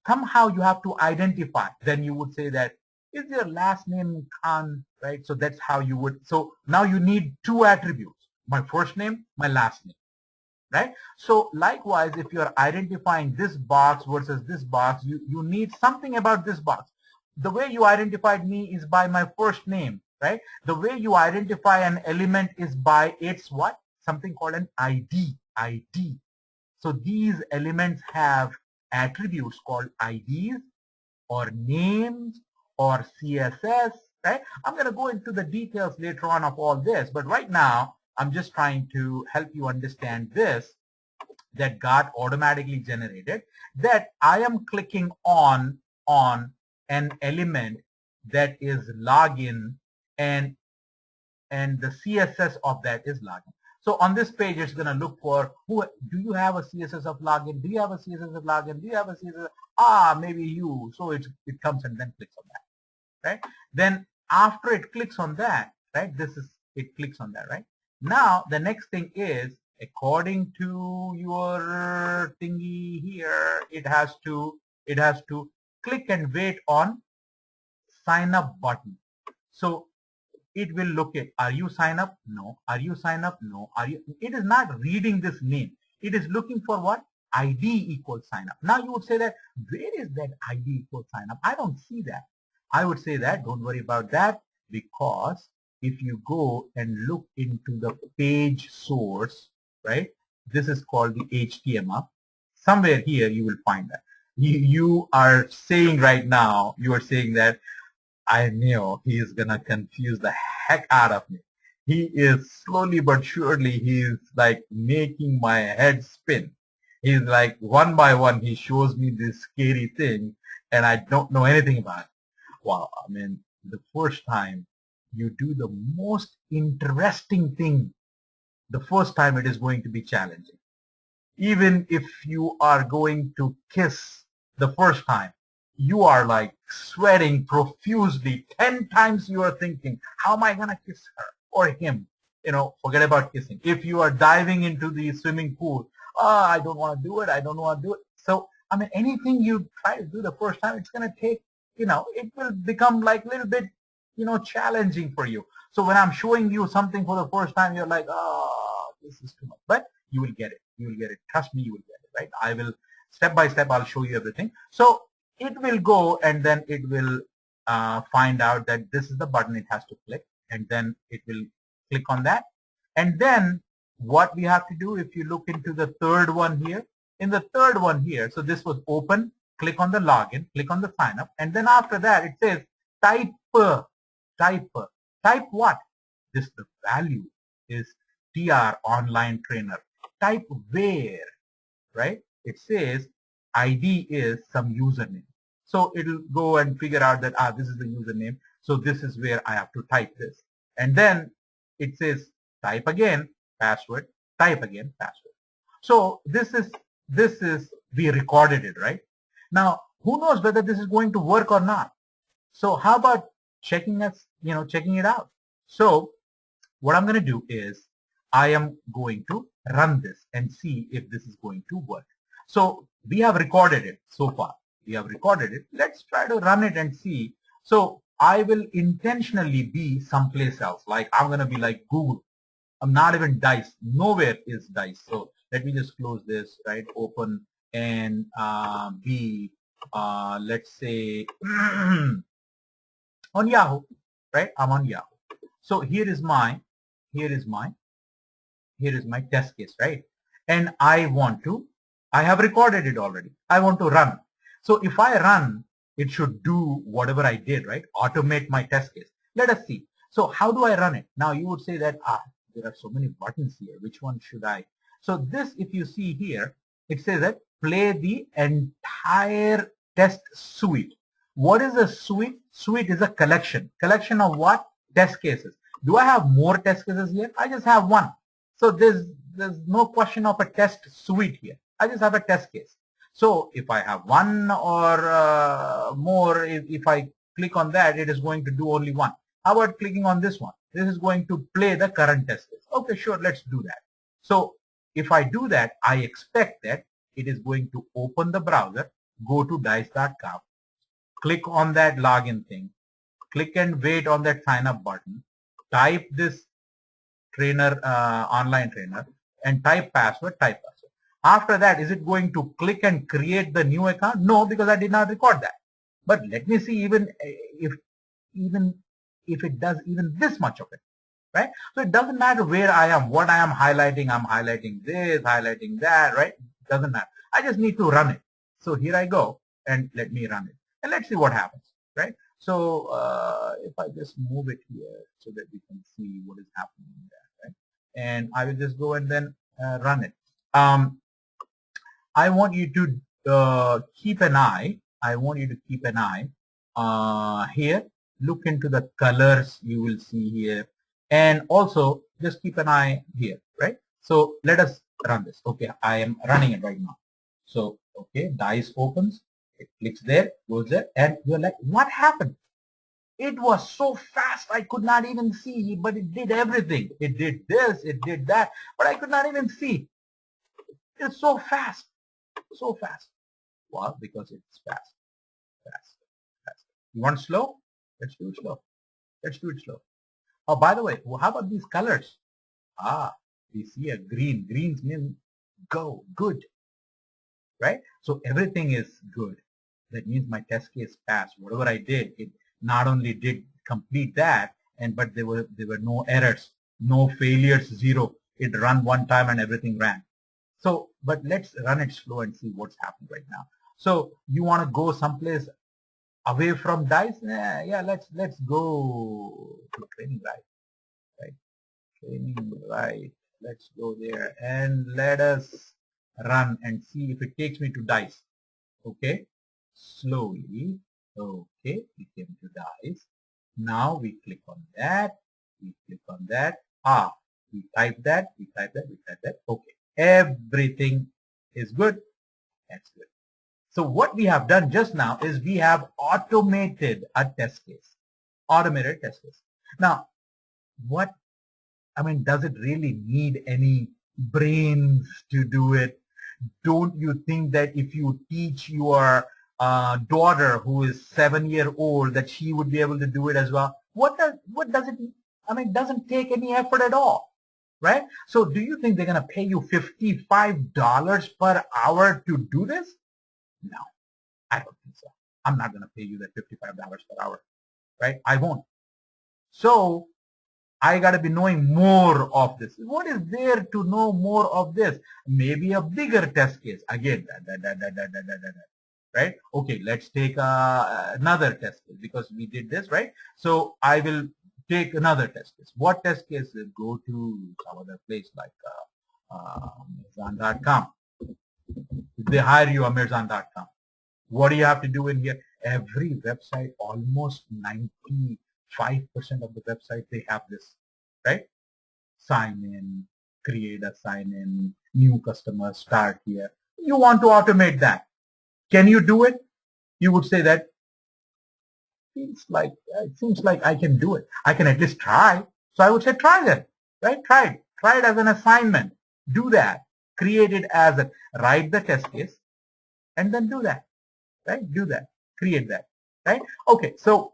somehow you have to identify. Then you would say that, is your last name Khan, right? So that's how you would. So now you need two attributes: my first name, my last name, right? So likewise, if you're identifying this box versus this box, you need something about this box. The way you identified me is by my first name, right? The way you identify an element is by its what? Something called an ID. ID. So these elements have attributes called IDs or names or CSS, right? I'm going to go into the details later on of all this, but right now I'm just trying to help you understand this that got automatically generated, that I am clicking on an element that is login, and the CSS of that is login. So on this page, it's going to look for do you have a CSS of login? Do you have a CSS of login? Do you have a CSS? Maybe you. So it comes and then clicks on that, right? Then after it clicks on that, right? It clicks on that, right? Now the next thing is, according to your thingy here, it has to click and wait on sign up button. So it will look at, are you sign up? No. Are you sign up? No. It is not reading this name. It is looking for what? ID equals sign up. Now you would say that, where is that ID equals sign up? I don't see that. I would say that, don't worry about that, because if you go and look into the page source, right? This is called the HTML. Somewhere here you will find that. You are saying right now, you are saying that, I knew he is gonna confuse the heck out of me. He is slowly but surely, he is like making my head spin. He's like, one by one, he shows me this scary thing, and I don't know anything about it. Wow, I mean, the first time you do the most interesting thing, the first time it is going to be challenging. Even if you are going to kiss the first time, you are like sweating profusely. 10 times you are thinking, how am I going to kiss her or him? Forget about kissing. If you are diving into the swimming pool, I don't want to do it. I don't want to do it. So, I mean, anything you try to do the first time, it's going to take, it will become like a little bit, challenging for you. So when I'm showing you something for the first time, you're like, oh, this is too much. But you will get it. You will get it. Trust me, you will get it, right? I will, step by step, I'll show you everything. So it will go, and then it will find out that this is the button it has to click, and then it will click on that. And then what we have to do, if you look into the third one here, in the third one here, so this was open, click on the login, click on the sign up, and then after that it says type what? This, the value is TR online trainer. Type where, right? It says ID is some username. So it'll go and figure out that, this is the username. So this is where I have to type this. And then it says type again, password, type again, password. So this is, we recorded it, right? Now, who knows whether this is going to work or not? So how about checking it out? So what I'm going to do is, I am going to run this and see if this is going to work. So we have recorded it so far. We have recorded it. Let's try to run it and see. So I will intentionally be someplace else. Like I'm going to be like Google. I'm not even Dice. Nowhere is Dice. So let me just close this, right? Open and be, let's say, on Yahoo, right? I'm on Yahoo. So here is my test case, right? And I have recorded it already. I want to run. So if I run, it should do whatever I did, right? Automate my test case. Let us see. So how do I run it? Now you would say that, there are so many buttons here. Which one should I? So this, if you see here, it says that play the entire test suite. What is a suite? Suite is a collection. Collection of what? Test cases. Do I have more test cases here? I just have one. So there's no question of a test suite here. I just have a test case. So if I have one or more, if I click on that, it is going to do only one. How about clicking on this one? This is going to play the current test case. Okay, sure, let's do that. So if I do that, I expect that it is going to open the browser, go to dice.com, click on that login thing, click and wait on that sign up button, type this trainer, online trainer, and type password. After that, is it going to click and create the new account? No, because I did not record that. But let me see even if it does even this much of it, right? So it doesn't matter where I am, what I am highlighting. I'm highlighting this, highlighting that, right? It doesn't matter. I just need to run it. So here I go, and let me run it, and let's see what happens, right? So if I just move it here so that we can see what is happening there, right? And I will just go and then run it. I want you to keep an eye. Here. Look into the colors you will see here, and also just keep an eye here, right? So let us run this. Okay, I am running it right now. So okay, Dice opens, it clicks there, goes there, and you're like, what happened? It was so fast I could not even see, but it did everything. It did this, it did that, but I could not even see. It's so fast, so fast. Well, because it's fast. You want slow? Let's do it slow. Oh, by the way, how about these colors? We see a green. Greens mean go, good, right? So everything is good. That means my test case passed. Whatever I did, it not only did complete that, but there were no errors, no failures, zero. It ran one time and everything ran. So, but let's run it slow and see what's happening right now. So you want to go someplace away from Dice? Yeah, let's go to TrainingRite, right? TrainingRite. Let's go there and let us run and see if it takes me to Dice. Okay, slowly. Okay, we came to Dice. Now we click on that. We type that. Okay, everything is good. That's good. So what we have done just now is we have automated a test case. Now, does it really need any brains to do it? Don't you think that if you teach your daughter who is 7-year-old that she would be able to do it as well? What does it, it doesn't take any effort at all, right? So do you think they're going to pay you $55 per hour to do this? No, I don't think so. I'm not going to pay you that $55 per hour, right? I won't. So I got to be knowing more of this. What is there to know more of this? Maybe a bigger test case. Again, right? Okay, let's take another test case because we did this, right? So I will take another test case. What test case? Go to some other place like Amazon.com. If they hire you, Amazon.com. What do you have to do in here? Every website, almost 95% of the website, they have this, right? Sign in, create a sign in, new customer, start here. You want to automate that. Can you do it? You would say that it seems like I can do it. I can at least try. So I would say try that, right? Try it as an assignment. Do that. Create it as write the test case and then do that, right? Do that. Create that, right? Okay. So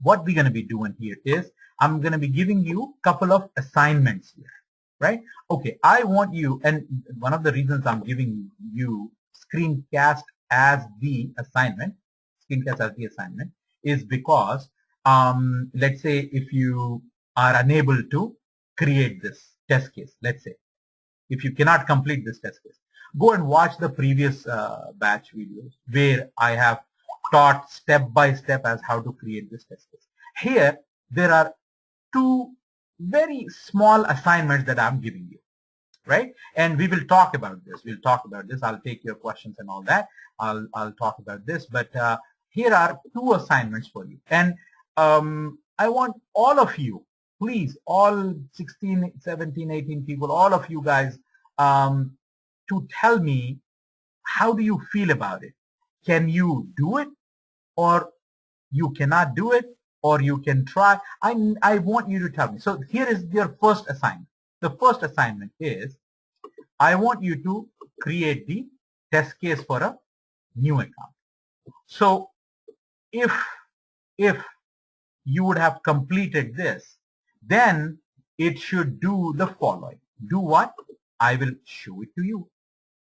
what we're going to be doing here is I'm going to be giving you a couple of assignments here, right? Okay, I want you, and one of the reasons I'm giving you screencast as the assignment, is because let's say if you are unable to create this test case, let's say if you cannot complete this test case, go and watch the previous batch videos where I have taught step by step as how to create this test case. Here there are two very small assignments that I'm giving you, right? And we will talk about this. We'll talk about this. I'll take your questions and all that. I'll talk about this. But here are two assignments for you. And I want all of you, please, all 16, 17, 18 people, all of you guys, to tell me, how do you feel about it? Can you do it, or you cannot do it, or you can try? I want you to tell me. So here is your first assignment. The first assignment is I want you to create the test case for a new account. So if you would have completed this, then it should do the following. Do what? I will show it to you.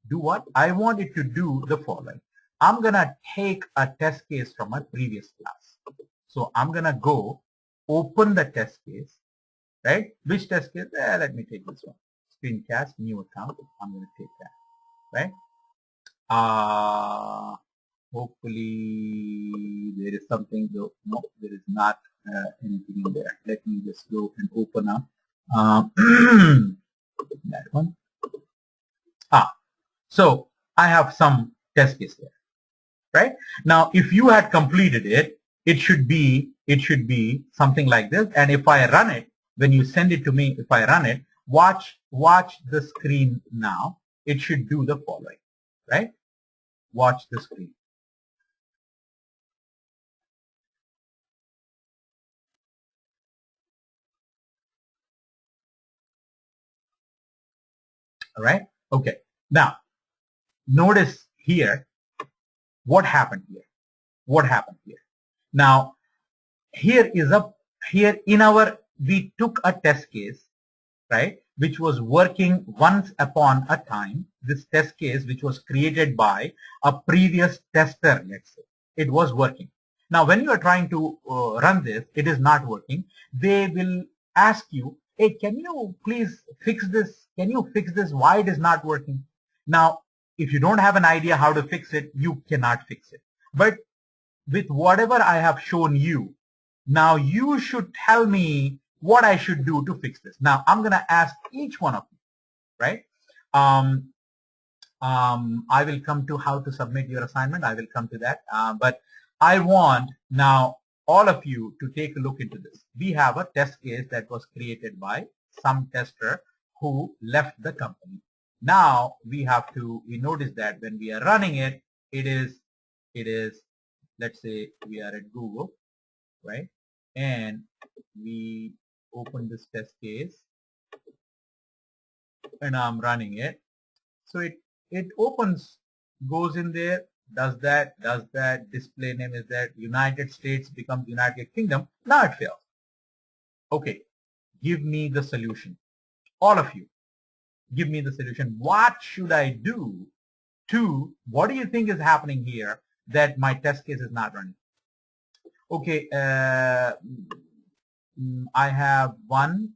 Do what? I want it to do the following. I'm going to take a test case from my previous class. So I'm going to go open the test case, right? Which test case? Let me take this one. Screencast, new account. I'm going to take that, right? Hopefully there is something. No, there is not anything in there. Let me just go and open up that one. So I have some test case there, right? Now, if you had completed it, it should be something like this. And if I run it, when you send it to me, if I run it, watch the screen now. It should do the following, right? Watch the screen. All right. Okay. Now, notice here what happened here. What happened here? Now, here we took a test case, right, which was working once upon a time. This test case, which was created by a previous tester, let's say, it was working. Now, when you are trying to run this, it is not working. They will ask you, hey, can you please fix this? Can you fix this? Why it is not working? Now, if you don't have an idea how to fix it, you cannot fix it. But with whatever I have shown you, now you should tell me what I should do to fix this. Now, I'm going to ask each one of you, right? I will come to how to submit your assignment. I will come to that. But I want now all of you to take a look into this. We have a test case that was created by some tester who left the company. Now we notice that when we are running it, it is, let's say we are at Google, right? And we open this test case and I'm running it. So it opens, goes in there, does that, display name is that, United States becomes United Kingdom. Now it fails. Okay, give me the solution. All of you, give me the solution. What should I do what do you think is happening here that my test case is not running? Okay, I have 1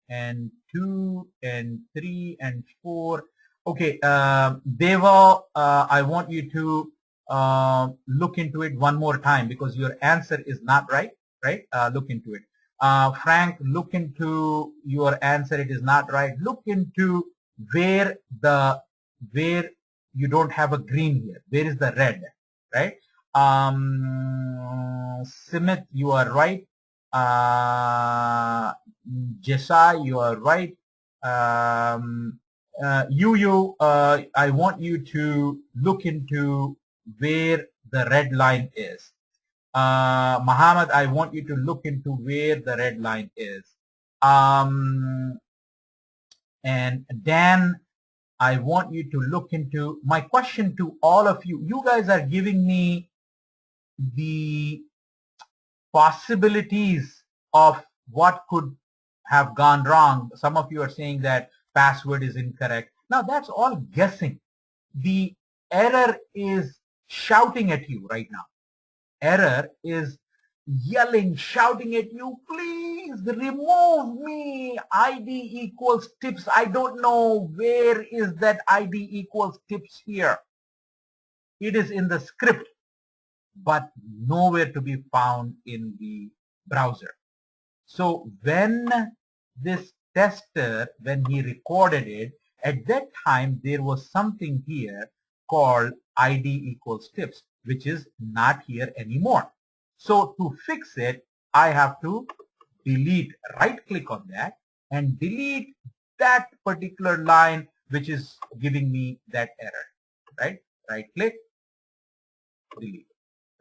and 2 and 3 and 4. Okay, Deva, I want you to look into it one more time because your answer is not right, right? Look into it. Frank, look into your answer. It is not right. Look into where you don't have a green here. Where is the red, right? Simit, you are right. Jessa, you are right. I want you to look into where the red line is. Muhammad, I want you to look into where the red line is. And Dan, I want you to look into, my question to all of you, you guys are giving me possibilities of what could have gone wrong. Some of you are saying that password is incorrect. Now that's all guessing. The error is shouting at you right now. Error is yelling, shouting at you, please remove me. ID equals tips. I don't know where is that ID equals tips here. It is in the script, but nowhere to be found in the browser. So when this tester, when he recorded it, at that time there was something here called ID equals tips, which is not here anymore. So to fix it, I have to delete, right click on that and delete that particular line which is giving me that error, right? Right click, delete,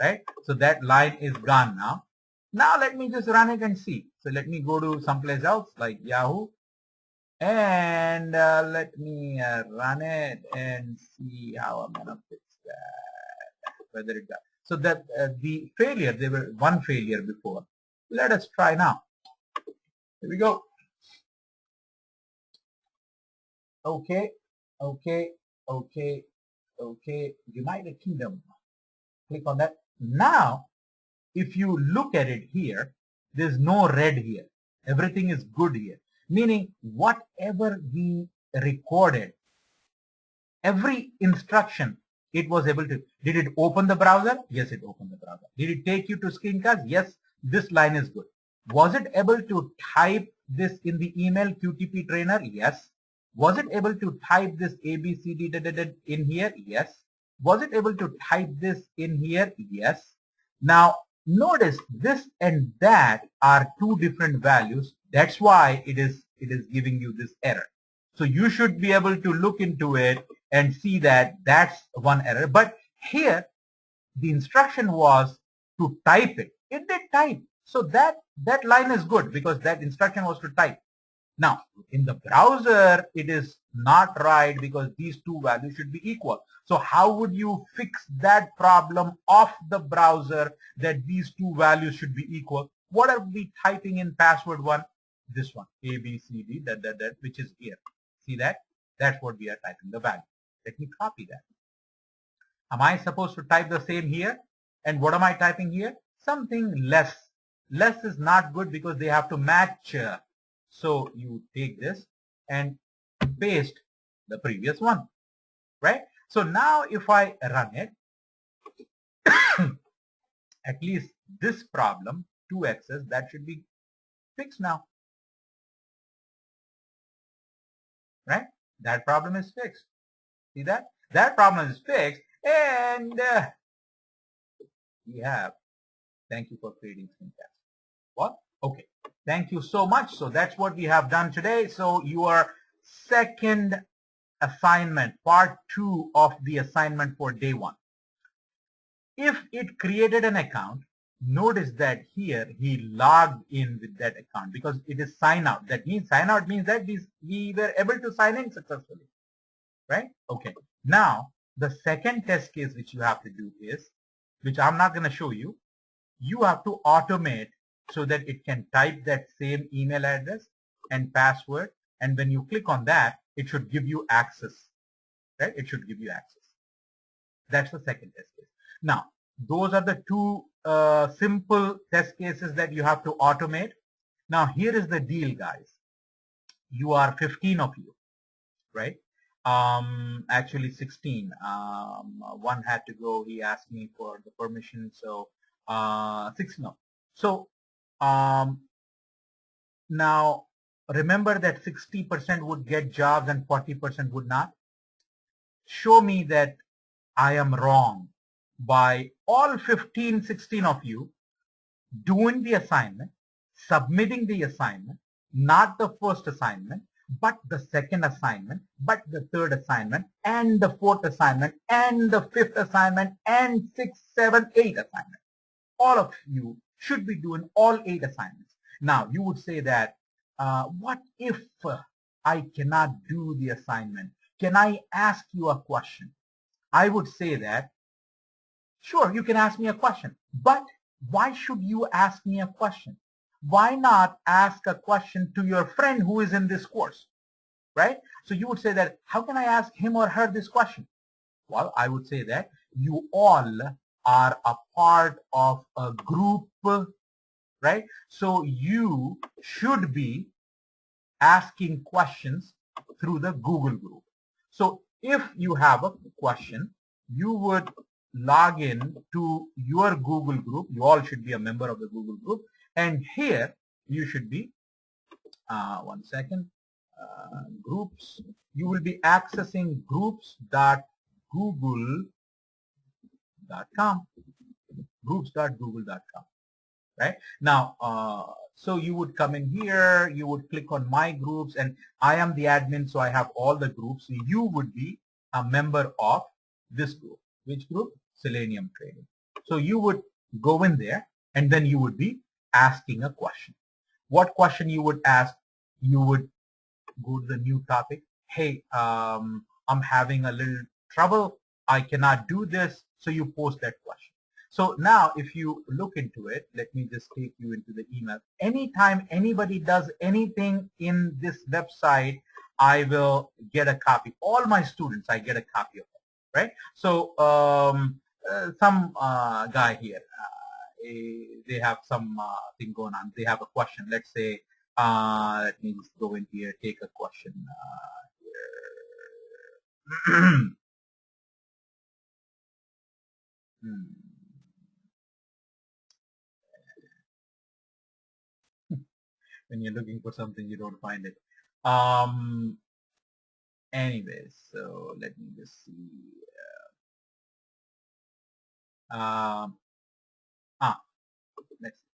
right? So that line is gone now. Now let me just run it and see. So let me go to someplace else like Yahoo and let me run it and see how I'm gonna fix that, whether it does. So that the failure, there were one failure before. Let us try now. Here we go. Okay, okay, okay, okay. United Kingdom. Click on that. Now, if you look at it here, there's no red here. Everything is good here. Meaning, whatever we recorded, every instruction, it was able to. Did it open the browser? Yes, it opened the browser. Did it take you to screencast? Yes, this line is good. Was it able to type this in the email QTP trainer? Yes. Was it able to type this ABCD in here? Yes. Was it able to type this in here? Yes. Now, notice this and that are two different values. That's why it is giving you this error. So you should be able to look into it and see that that's one error. But here, the instruction was to type it. It did type. So that line is good because that instruction was to type. Now, in the browser, it is not right because these two values should be equal. So how would you fix that problem of the browser that these two values should be equal? What are we typing in password one? This one, ABCD, that, which is here. See that? That's what we are typing, the value. Let me copy that. Am I supposed to type the same here? And what am I typing here? Something less. Less is not good because they have to match. So you take this and paste the previous one, right? So now if I run it, at least this problem, 2x's, that should be fixed now, right? That problem is fixed. See that? That problem is fixed, and we have, thank you for creating screencast. What? Okay. Thank you so much. So that's what we have done today. So your second assignment, part 2 of the assignment for day 1. If it created an account, notice that here he logged in with that account because it is sign out. That means sign out means that we were able to sign in successfully, right? Okay. Now the second test case which you have to do is, which I'm not going to show you, you have to automate so that it can type that same email address and password, and when you click on that, it should give you access, right? It should give you access. That's the second test case. Now, those are the two simple test cases that you have to automate. Now, here is the deal, guys. You are 15 of you, right? Actually 16. One had to go. He asked me for the permission, so 16 of. So now remember that 60% would get jobs and 40% would not. Show me that I am wrong by all 15, 16 of you doing the assignment, submitting the assignment, not the first assignment, but the second assignment, but the third assignment, and the fourth assignment, and the fifth assignment, and 6, 7, 8 assignments. All of you should be doing all 8 assignments. Now, you would say that, what if I cannot do the assignment? Can I ask you a question? I would say that, sure, you can ask me a question, but why should you ask me a question? Why not ask a question to your friend who is in this course, right? So you would say that, how can I ask him or her this question? Well, I would say that you all are a part of a group, right? So you should be asking questions through the Google group. So if you have a question, you would log in to your Google group. You all should be a member of the Google group. And here you should be, one second, groups. You will be accessing groups.google.com, groups.google.com. Right now, so you would come in here, you would click on my groups, and I am the admin, so I have all the groups. So you would be a member of this group. Which group? Selenium Training. So you would go in there, and then you would be asking a question. What question you would ask? You would go to the new topic. Hey, I'm having a little trouble. I cannot do this. So you post that question. So now if you look into it, let me just take you into the email. Anytime anybody does anything in this website, I will get a copy. All my students, I get a copy of it, right? So some guy here, they have some thing going on. They have a question. Let's say, let me just go in here, take a question here. When you're looking for something, you don't find it. Anyways, so let me just see. Let's see.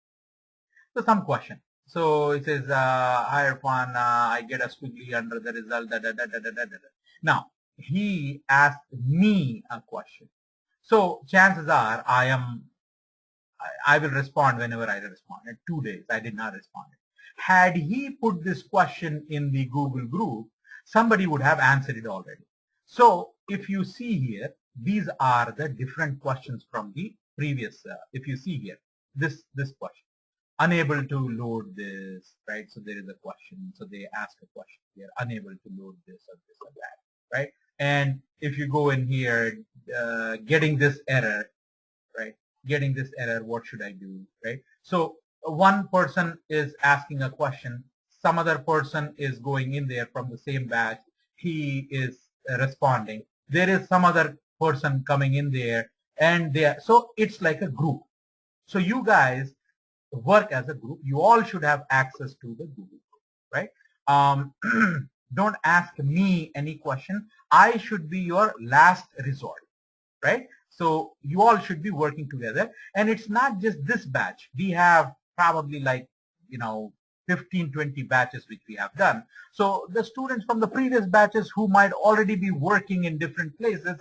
So some question. So it says, hi Irfan, I get a squiggly under the result. Now he asked me a question. So chances are I will respond whenever I respond. In 2 days, I did not respond. Had he put this question in the Google group, somebody would have answered it already. So if you see here, these are the different questions from the previous. If you see here, this question, unable to load this, right? So there is a question. So they ask a question here, unable to load this or that, right? And if you go in here, getting this error, right? Getting this error, what should I do, right? So one person is asking a question, some other person is going in there from the same batch, he is responding. There is some other person coming in there, and so it's like a group. So you guys work as a group. You all should have access to the Google group, right? Don't ask me any question. I should be your last resort, right? So you all should be working together, and it's not just this batch. We have probably like 15-20 batches which we have done. So the students from the previous batches who might already be working in different places,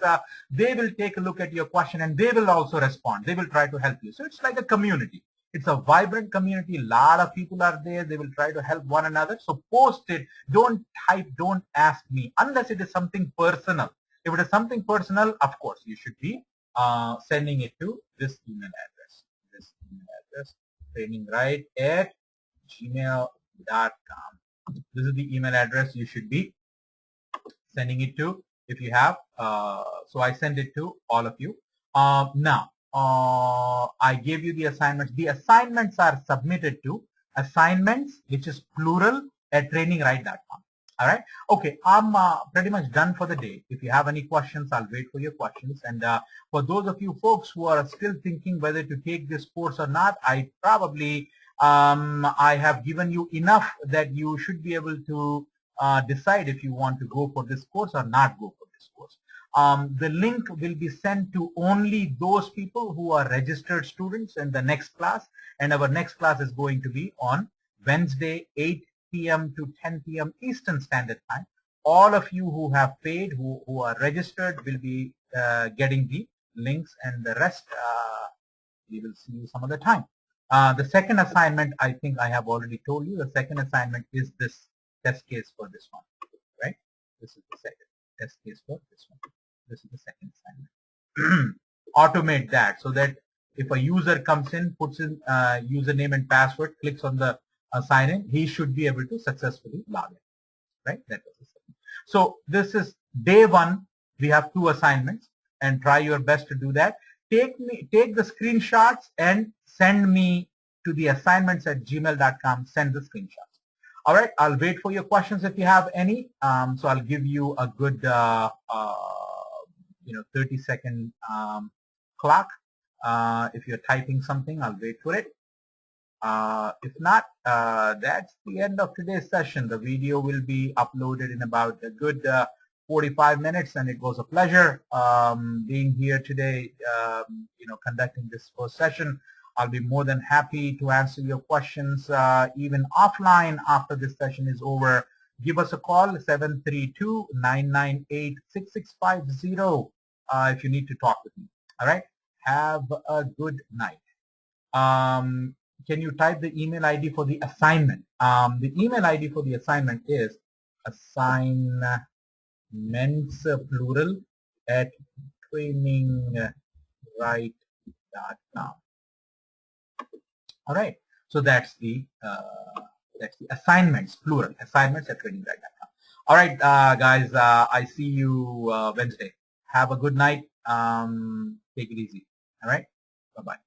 they will take a look at your question and they will also respond. They will try to help you. So it's like a community. It's a vibrant community. A lot of people are there. They will try to help one another. So post it. Don't type, don't ask me unless it is something personal. If it is something personal, of course, you should be sending it to this email address. This email address, TrainingRite@gmail.com. This is the email address you should be sending it to if you have. So I send it to all of you. Now, I gave you the assignments. The assignments are submitted to assignments, which is plural, at trainingrite.com. All right. Okay. I'm pretty much done for the day. If you have any questions, I'll wait for your questions. And for those of you folks who are still thinking whether to take this course or not, I probably I have given you enough that you should be able to decide if you want to go for this course or not go for this course. The link will be sent to only those people who are registered students in the next class, and our next class is going to be on Wednesday, 8 p.m. to 10 p.m. Eastern Standard Time. All of you who have paid, who are registered, will be getting the links, and the rest we will see you some other time. The second assignment, I think I have already told you, the second assignment is this test case for this one, right? This is the second test case for this one. This is the second assignment. Automate that so that if a user comes in, puts in username and password, clicks on the sign in, he should be able to successfully log in, right? That was the second. So this is day one. We have 2 assignments, and try your best to do that. Take the screenshots and send me to the assignments@gmail.com. Send the screenshots. All right, I'll wait for your questions if you have any. So I'll give you a good 30-second clock. If you're typing something, I'll wait for it. If not, that's the end of today's session. The video will be uploaded in about a good 45 minutes, and it was a pleasure being here today, conducting this first session. I'll be more than happy to answer your questions even offline after this session is over. Give us a call, 732-998-6650 if you need to talk with me. All right? Have a good night. Can you type the email ID for the assignment? The email ID for the assignment is assignments plural at TrainingRite.com. All right. So that's the assignments plural, assignments at TrainingRite.com. All right, guys. I see you Wednesday. Have a good night. Take it easy. All right. Bye bye.